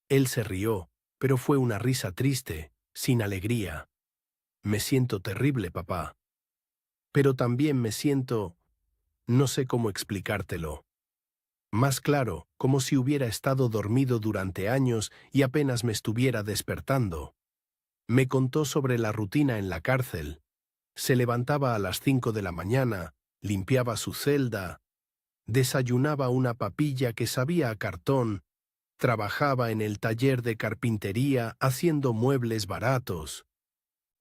Él se rió, pero fue una risa triste, sin alegría. «Me siento terrible, papá. Pero también me siento... no sé cómo explicártelo. Más claro, como si hubiera estado dormido durante años y apenas me estuviera despertando». Me contó sobre la rutina en la cárcel. Se levantaba a las 5 de la mañana, limpiaba su celda. desayunaba una papilla que sabía a cartón, trabajaba en el taller de carpintería haciendo muebles baratos.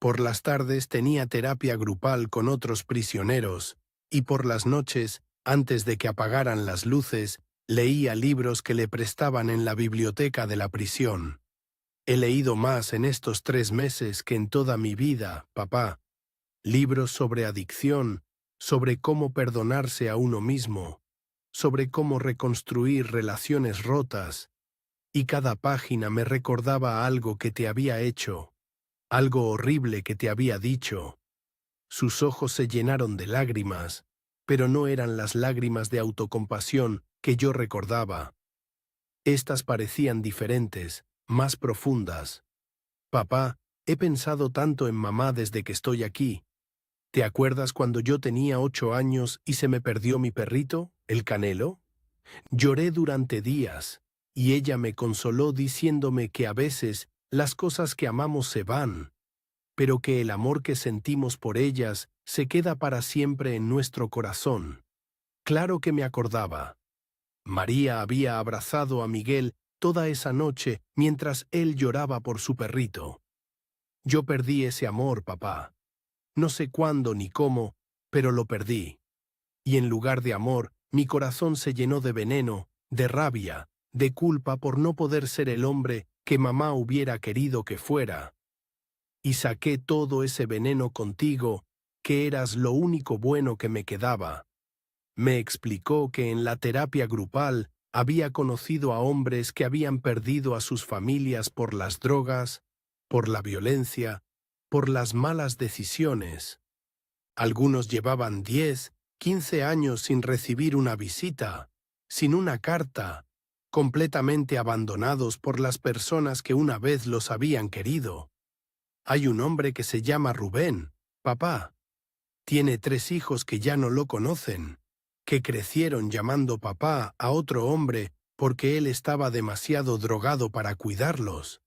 Por las tardes tenía terapia grupal con otros prisioneros y por las noches, antes de que apagaran las luces, leía libros que le prestaban en la biblioteca de la prisión. He leído más en estos 3 meses que en toda mi vida, papá. Libros sobre adicción, sobre cómo perdonarse a uno mismo, sobre cómo reconstruir relaciones rotas, y cada página me recordaba algo que te había hecho, algo horrible que te había dicho. Sus ojos se llenaron de lágrimas, pero no eran las lágrimas de autocompasión que yo recordaba. Estas parecían diferentes, más profundas. Papá, he pensado tanto en mamá desde que estoy aquí. ¿Te acuerdas cuando yo tenía 8 años y se me perdió mi perrito, el Canelo? Lloré durante días, y ella me consoló diciéndome que a veces las cosas que amamos se van, pero que el amor que sentimos por ellas se queda para siempre en nuestro corazón. Claro que me acordaba. María había abrazado a Miguel toda esa noche mientras él lloraba por su perrito. Yo perdí ese amor, papá. No sé cuándo ni cómo, pero lo perdí. Y en lugar de amor, mi corazón se llenó de veneno, de rabia, de culpa por no poder ser el hombre que mamá hubiera querido que fuera. Y saqué todo ese veneno contigo, que eras lo único bueno que me quedaba. Me explicó que en la terapia grupal había conocido a hombres que habían perdido a sus familias por las drogas, por la violencia, por las malas decisiones. Algunos llevaban 10, 15 años sin recibir una visita, sin una carta, completamente abandonados por las personas que una vez los habían querido. Hay un hombre que se llama Rubén, papá. Tiene 3 hijos que ya no lo conocen, que crecieron llamando papá a otro hombre porque él estaba demasiado drogado para cuidarlos.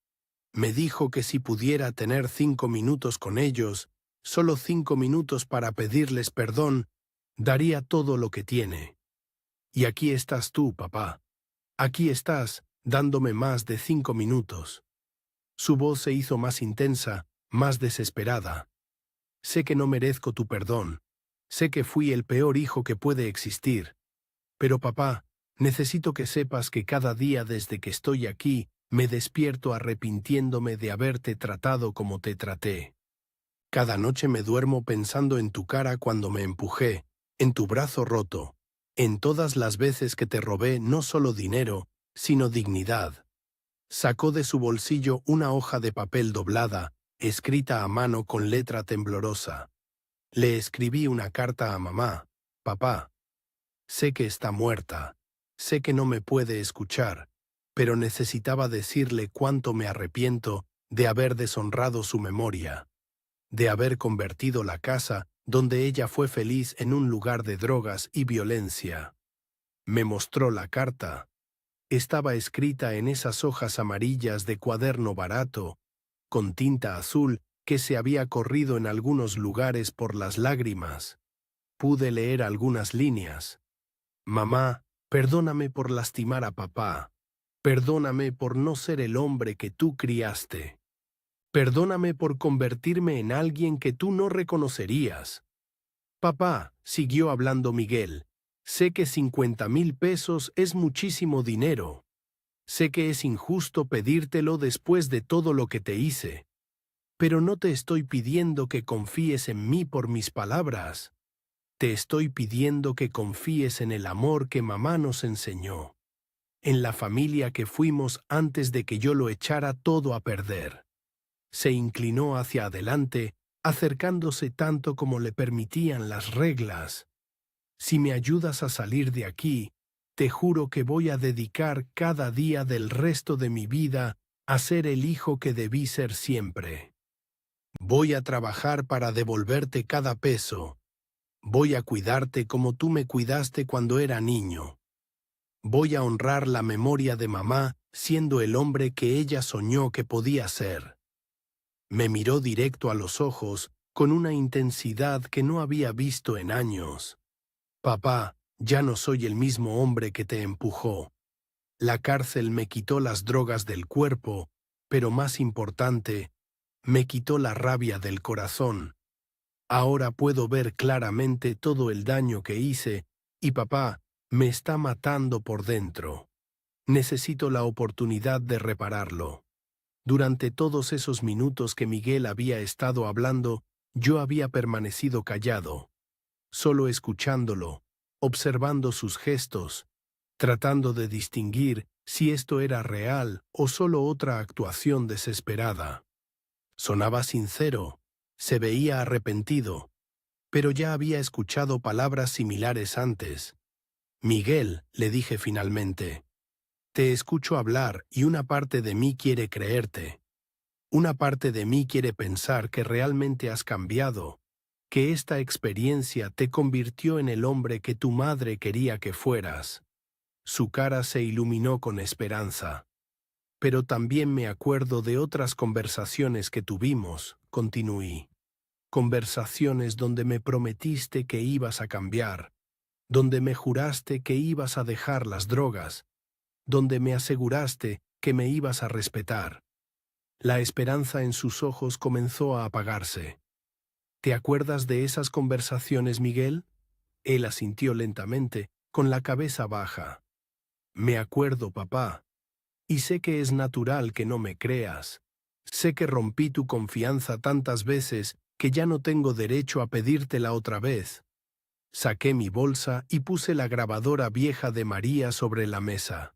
Me dijo que si pudiera tener 5 minutos con ellos, solo 5 minutos para pedirles perdón, daría todo lo que tiene. Y aquí estás tú, papá. Aquí estás, dándome más de 5 minutos. Su voz se hizo más intensa, más desesperada. Sé que no merezco tu perdón. Sé que fui el peor hijo que puede existir. Pero papá, necesito que sepas que cada día desde que estoy aquí, me despierto arrepintiéndome de haberte tratado como te traté. Cada noche me duermo pensando en tu cara cuando me empujé, en tu brazo roto, en todas las veces que te robé no solo dinero, sino dignidad. Sacó de su bolsillo una hoja de papel doblada, escrita a mano con letra temblorosa. Le escribí una carta a mamá. Papá, sé que está muerta, sé que no me puede escuchar, pero necesitaba decirle cuánto me arrepiento de haber deshonrado su memoria, de haber convertido la casa donde ella fue feliz en un lugar de drogas y violencia. Me mostró la carta. Estaba escrita en esas hojas amarillas de cuaderno barato, con tinta azul que se había corrido en algunos lugares por las lágrimas. Pude leer algunas líneas. Mamá, perdóname por lastimar a papá. Perdóname por no ser el hombre que tú criaste. Perdóname por convertirme en alguien que tú no reconocerías. Papá, siguió hablando Miguel, sé que 50,000 pesos es muchísimo dinero. Sé que es injusto pedírtelo después de todo lo que te hice. Pero no te estoy pidiendo que confíes en mí por mis palabras. Te estoy pidiendo que confíes en el amor que mamá nos enseñó, en la familia que fuimos antes de que yo lo echara todo a perder. Se inclinó hacia adelante, acercándose tanto como le permitían las reglas. Si me ayudas a salir de aquí, te juro que voy a dedicar cada día del resto de mi vida a ser el hijo que debí ser siempre. Voy a trabajar para devolverte cada peso. Voy a cuidarte como tú me cuidaste cuando era niño. Voy a honrar la memoria de mamá siendo el hombre que ella soñó que podía ser. Me miró directo a los ojos con una intensidad que no había visto en años. Papá, Ya no soy el mismo hombre que te empujó. La cárcel me quitó las drogas del cuerpo, pero más importante, me quitó la rabia del corazón. Ahora puedo ver claramente todo el daño que hice y papá me está matando por dentro. Necesito la oportunidad de repararlo. Durante todos esos minutos que Miguel había estado hablando, yo había permanecido callado, solo escuchándolo, observando sus gestos, tratando de distinguir si esto era real o solo otra actuación desesperada. Sonaba sincero, se veía arrepentido, pero ya había escuchado palabras similares antes. Miguel, le dije finalmente, te escucho hablar y una parte de mí quiere creerte. Una parte de mí quiere pensar que realmente has cambiado, que esta experiencia te convirtió en el hombre que tu madre quería que fueras. Su cara se iluminó con esperanza. Pero también me acuerdo de otras conversaciones que tuvimos, continué. Conversaciones donde me prometiste que ibas a cambiar, donde me juraste que ibas a dejar las drogas, donde me aseguraste que me ibas a respetar. La esperanza en sus ojos comenzó a apagarse. ¿Te acuerdas de esas conversaciones, Miguel? Él asintió lentamente, con la cabeza baja. Me acuerdo, papá. Y sé que es natural que no me creas. Sé que rompí tu confianza tantas veces que ya no tengo derecho a pedírtela otra vez. Saqué mi bolsa y puse la grabadora vieja de María sobre la mesa.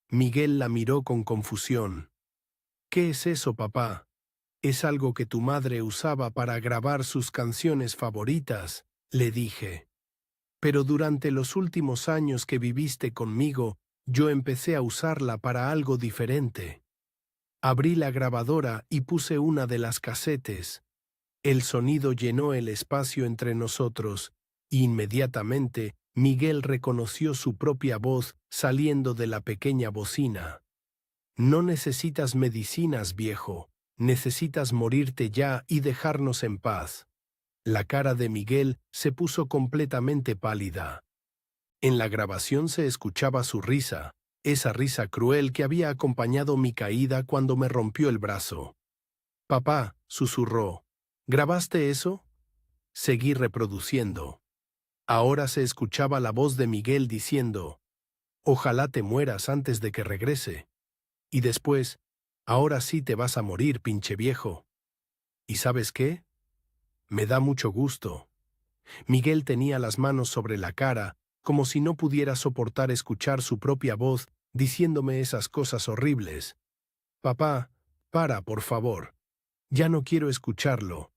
Miguel la miró con confusión. ¿Qué es eso, papá? Es algo que tu madre usaba para grabar sus canciones favoritas, le dije. Pero durante los últimos años que viviste conmigo, yo empecé a usarla para algo diferente. Abrí la grabadora y puse una de las casetes. El sonido llenó el espacio entre nosotros, y inmediatamente Miguel reconoció su propia voz saliendo de la pequeña bocina. No necesitas medicinas, viejo. Necesitas morirte ya y dejarnos en paz. La cara de Miguel se puso completamente pálida. En la grabación se escuchaba su risa, esa risa cruel que había acompañado mi caída cuando me rompió el brazo. Papá, susurró, ¿grabaste eso? Seguí reproduciendo. Ahora se escuchaba la voz de Miguel diciendo, ojalá te mueras antes de que regrese. Y después, ahora sí te vas a morir, pinche viejo. ¿Y sabes qué? Me da mucho gusto. Miguel tenía las manos sobre la cara, como si no pudiera soportar escuchar su propia voz diciéndome esas cosas horribles. Papá, para, por favor. Ya no quiero escucharlo.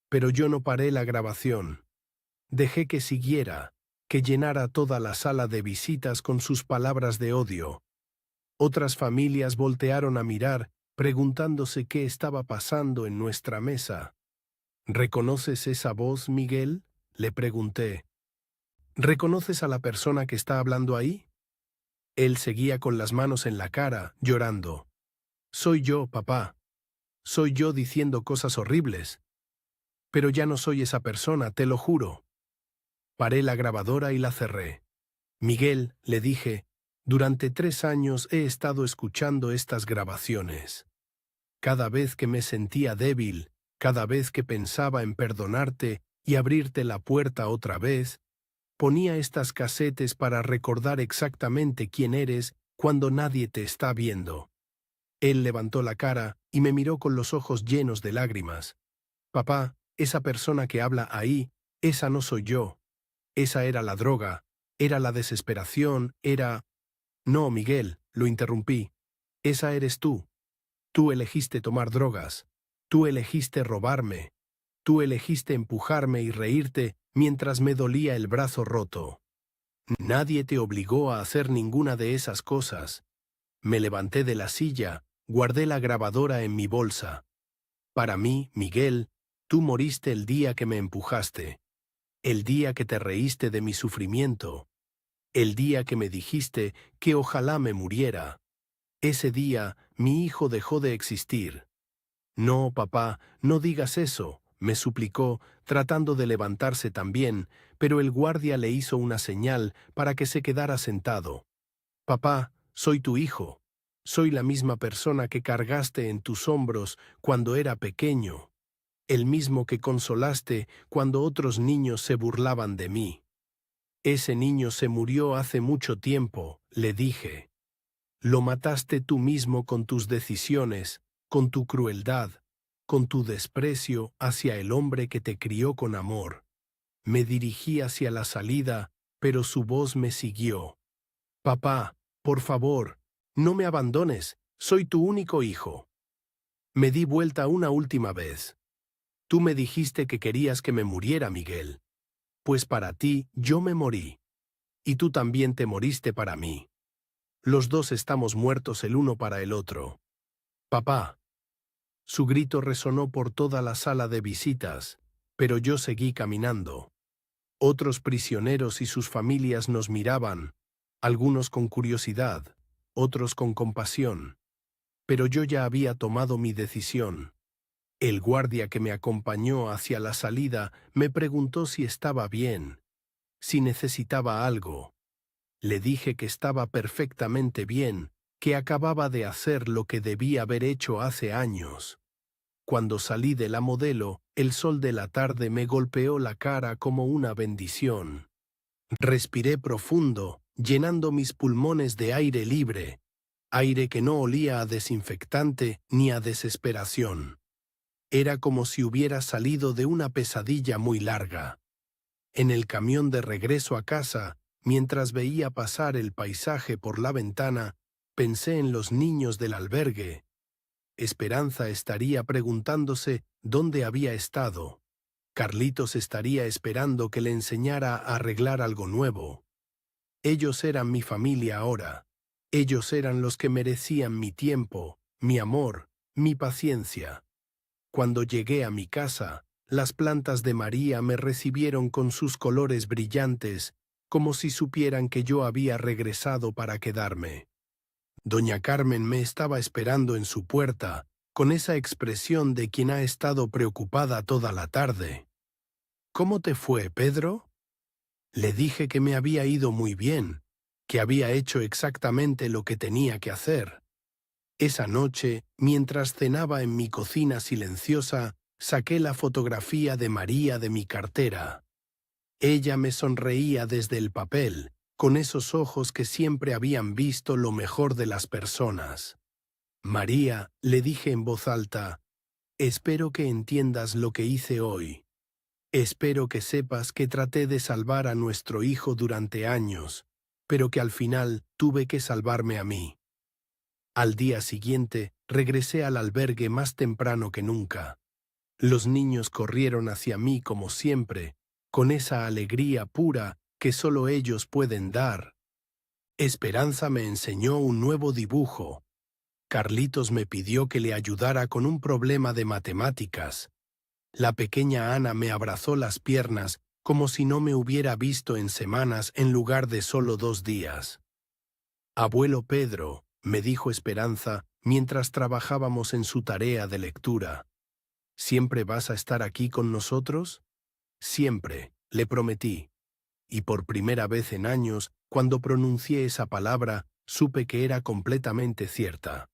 Pero yo no paré la grabación. Dejé que siguiera, que llenara toda la sala de visitas con sus palabras de odio. Otras familias voltearon a mirar, preguntándose qué estaba pasando en nuestra mesa. ¿Reconoces esa voz, Miguel? Le pregunté. ¿Reconoces a la persona que está hablando ahí? Él seguía con las manos en la cara, llorando. Soy yo, papá. Soy yo diciendo cosas horribles. Pero ya no soy esa persona, te lo juro. Paré la grabadora y la cerré. Miguel, le dije, durante 3 años he estado escuchando estas grabaciones. Cada vez que me sentía débil, cada vez que pensaba en perdonarte y abrirte la puerta otra vez, ponía estas casetes para recordar exactamente quién eres cuando nadie te está viendo. Él levantó la cara y me miró con los ojos llenos de lágrimas. Papá, esa persona que habla ahí, esa no soy yo. Esa era la droga, era la desesperación, era... No, Miguel, lo interrumpí. Esa eres tú. Tú elegiste tomar drogas. Tú elegiste robarme. Tú elegiste empujarme y reírte mientras me dolía el brazo roto. Nadie te obligó a hacer ninguna de esas cosas. Me levanté de la silla, guardé la grabadora en mi bolsa. Para mí, Miguel, tú moriste el día que me empujaste. El día que te reíste de mi sufrimiento. El día que me dijiste que ojalá me muriera. Ese día, mi hijo dejó de existir. No, papá, no digas eso, me suplicó, tratando de levantarse también, pero el guardia le hizo una señal para que se quedara sentado. Papá, soy tu hijo. Soy la misma persona que cargaste en tus hombros cuando era pequeño, el mismo que consolaste cuando otros niños se burlaban de mí. Ese niño se murió hace mucho tiempo, le dije. Lo mataste tú mismo con tus decisiones, con tu crueldad, con tu desprecio hacia el hombre que te crió con amor. Me dirigí hacia la salida, pero su voz me siguió. Papá, por favor, no me abandones, soy tu único hijo. Me di vuelta una última vez. Tú me dijiste que querías que me muriera, Miguel. Pues para ti yo me morí. Y tú también te moriste para mí. Los dos estamos muertos el uno para el otro. Papá. Su grito resonó por toda la sala de visitas, pero yo seguí caminando. Otros prisioneros y sus familias nos miraban, algunos con curiosidad, otros con compasión. Pero yo ya había tomado mi decisión. El guardia que me acompañó hacia la salida me preguntó si estaba bien, si necesitaba algo. Le dije que estaba perfectamente bien, que acababa de hacer lo que debía haber hecho hace años. Cuando salí de la modelo, el sol de la tarde me golpeó la cara como una bendición. Respiré profundo, llenando mis pulmones de aire libre, aire que no olía a desinfectante ni a desesperación. Era como si hubiera salido de una pesadilla muy larga. En el camión de regreso a casa, mientras veía pasar el paisaje por la ventana, pensé en los niños del albergue. Esperanza estaría preguntándose dónde había estado. Carlitos estaría esperando que le enseñara a arreglar algo nuevo. Ellos eran mi familia ahora. Ellos eran los que merecían mi tiempo, mi amor, mi paciencia. Cuando llegué a mi casa, las plantas de María me recibieron con sus colores brillantes, como si supieran que yo había regresado para quedarme. Doña Carmen me estaba esperando en su puerta, con esa expresión de quien ha estado preocupada toda la tarde. ¿Cómo te fue, Pedro? Le dije que me había ido muy bien, que había hecho exactamente lo que tenía que hacer. Esa noche, mientras cenaba en mi cocina silenciosa, saqué la fotografía de María de mi cartera. Ella me sonreía desde el papel, con esos ojos que siempre habían visto lo mejor de las personas. María, le dije en voz alta, espero que entiendas lo que hice hoy. Espero que sepas que traté de salvar a nuestro hijo durante años, pero que al final tuve que salvarme a mí. Al día siguiente, regresé al albergue más temprano que nunca. Los niños corrieron hacia mí como siempre, con esa alegría pura que solo ellos pueden dar. Esperanza me enseñó un nuevo dibujo. Carlitos me pidió que le ayudara con un problema de matemáticas. La pequeña Ana me abrazó las piernas como si no me hubiera visto en semanas en lugar de solo 2 días. Abuelo Pedro, me dijo Esperanza mientras trabajábamos en su tarea de lectura. ¿Siempre vas a estar aquí con nosotros? Siempre, le prometí. Y por primera vez en años, cuando pronuncié esa palabra, supe que era completamente cierta.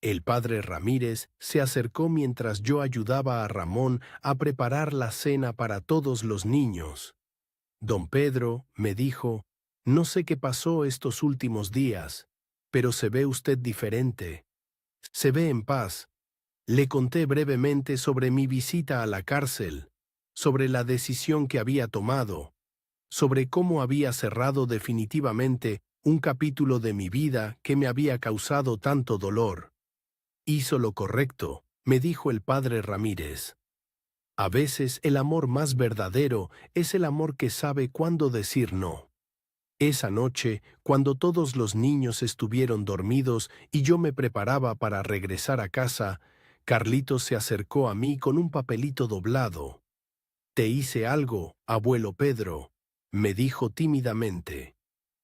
El padre Ramírez se acercó mientras yo ayudaba a Ramón a preparar la cena para todos los niños. Don Pedro, me dijo, no sé qué pasó estos últimos días, pero se ve usted diferente. Se ve en paz. Le conté brevemente sobre mi visita a la cárcel, sobre la decisión que había tomado, sobre cómo había cerrado definitivamente un capítulo de mi vida que me había causado tanto dolor. Hizo lo correcto, me dijo el padre Ramírez. A veces el amor más verdadero es el amor que sabe cuándo decir no. Esa noche, cuando todos los niños estuvieron dormidos y yo me preparaba para regresar a casa, Carlitos se acercó a mí con un papelito doblado. «Te hice algo, abuelo Pedro», me dijo tímidamente.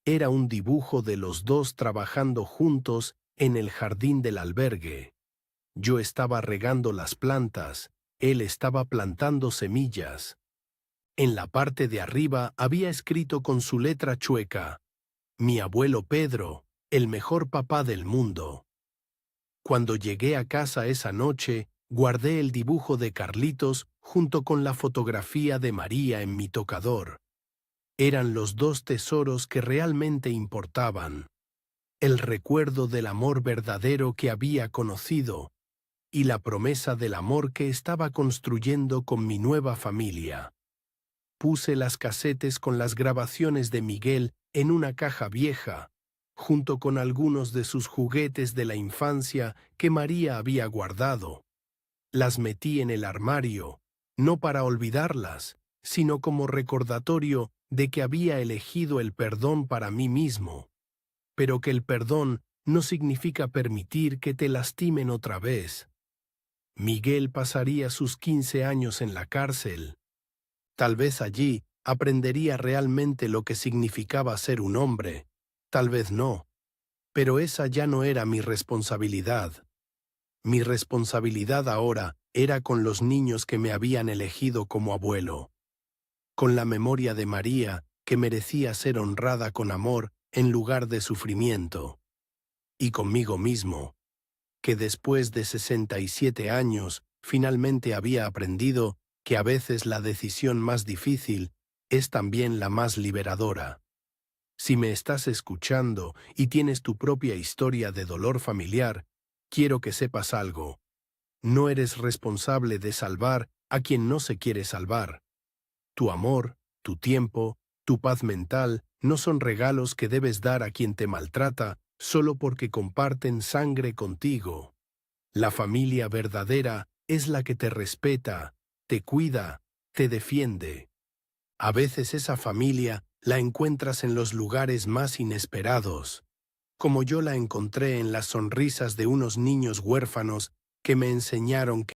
Era un dibujo de los dos trabajando juntos en el jardín del albergue. Yo estaba regando las plantas, Él estaba plantando semillas. En la parte de arriba había escrito con su letra chueca: mi abuelo Pedro, el mejor papá del mundo. Cuando llegué a casa esa noche, guardé el dibujo de Carlitos junto con la fotografía de María en mi tocador. Eran los dos tesoros que realmente importaban: el recuerdo del amor verdadero que había conocido y la promesa del amor que estaba construyendo con mi nueva familia. Puse las casetes con las grabaciones de Miguel en una caja vieja, junto con algunos de sus juguetes de la infancia que María había guardado. Las metí en el armario, no para olvidarlas, sino como recordatorio de que había elegido el perdón para mí mismo, pero que el perdón no significa permitir que te lastimen otra vez. Miguel pasaría sus 15 años en la cárcel. Tal vez allí aprendería realmente lo que significaba ser un hombre, tal vez no, pero esa ya no era mi responsabilidad. Mi responsabilidad ahora era con los niños que me habían elegido como abuelo, con la memoria de María, que merecía ser honrada con amor en lugar de sufrimiento, y conmigo mismo, que después de 67 años finalmente había aprendido que a veces la decisión más difícil es también la más liberadora. Si me estás escuchando y tienes tu propia historia de dolor familiar, quiero que sepas algo. No eres responsable de salvar a quien no se quiere salvar. Tu amor, tu tiempo, tu paz mental no son regalos que debes dar a quien te maltrata solo porque comparten sangre contigo. La familia verdadera es la que te respeta, te cuida, te defiende. A veces esa familia la encuentras en los lugares más inesperados, como yo la encontré en las sonrisas de unos niños huérfanos que me enseñaron que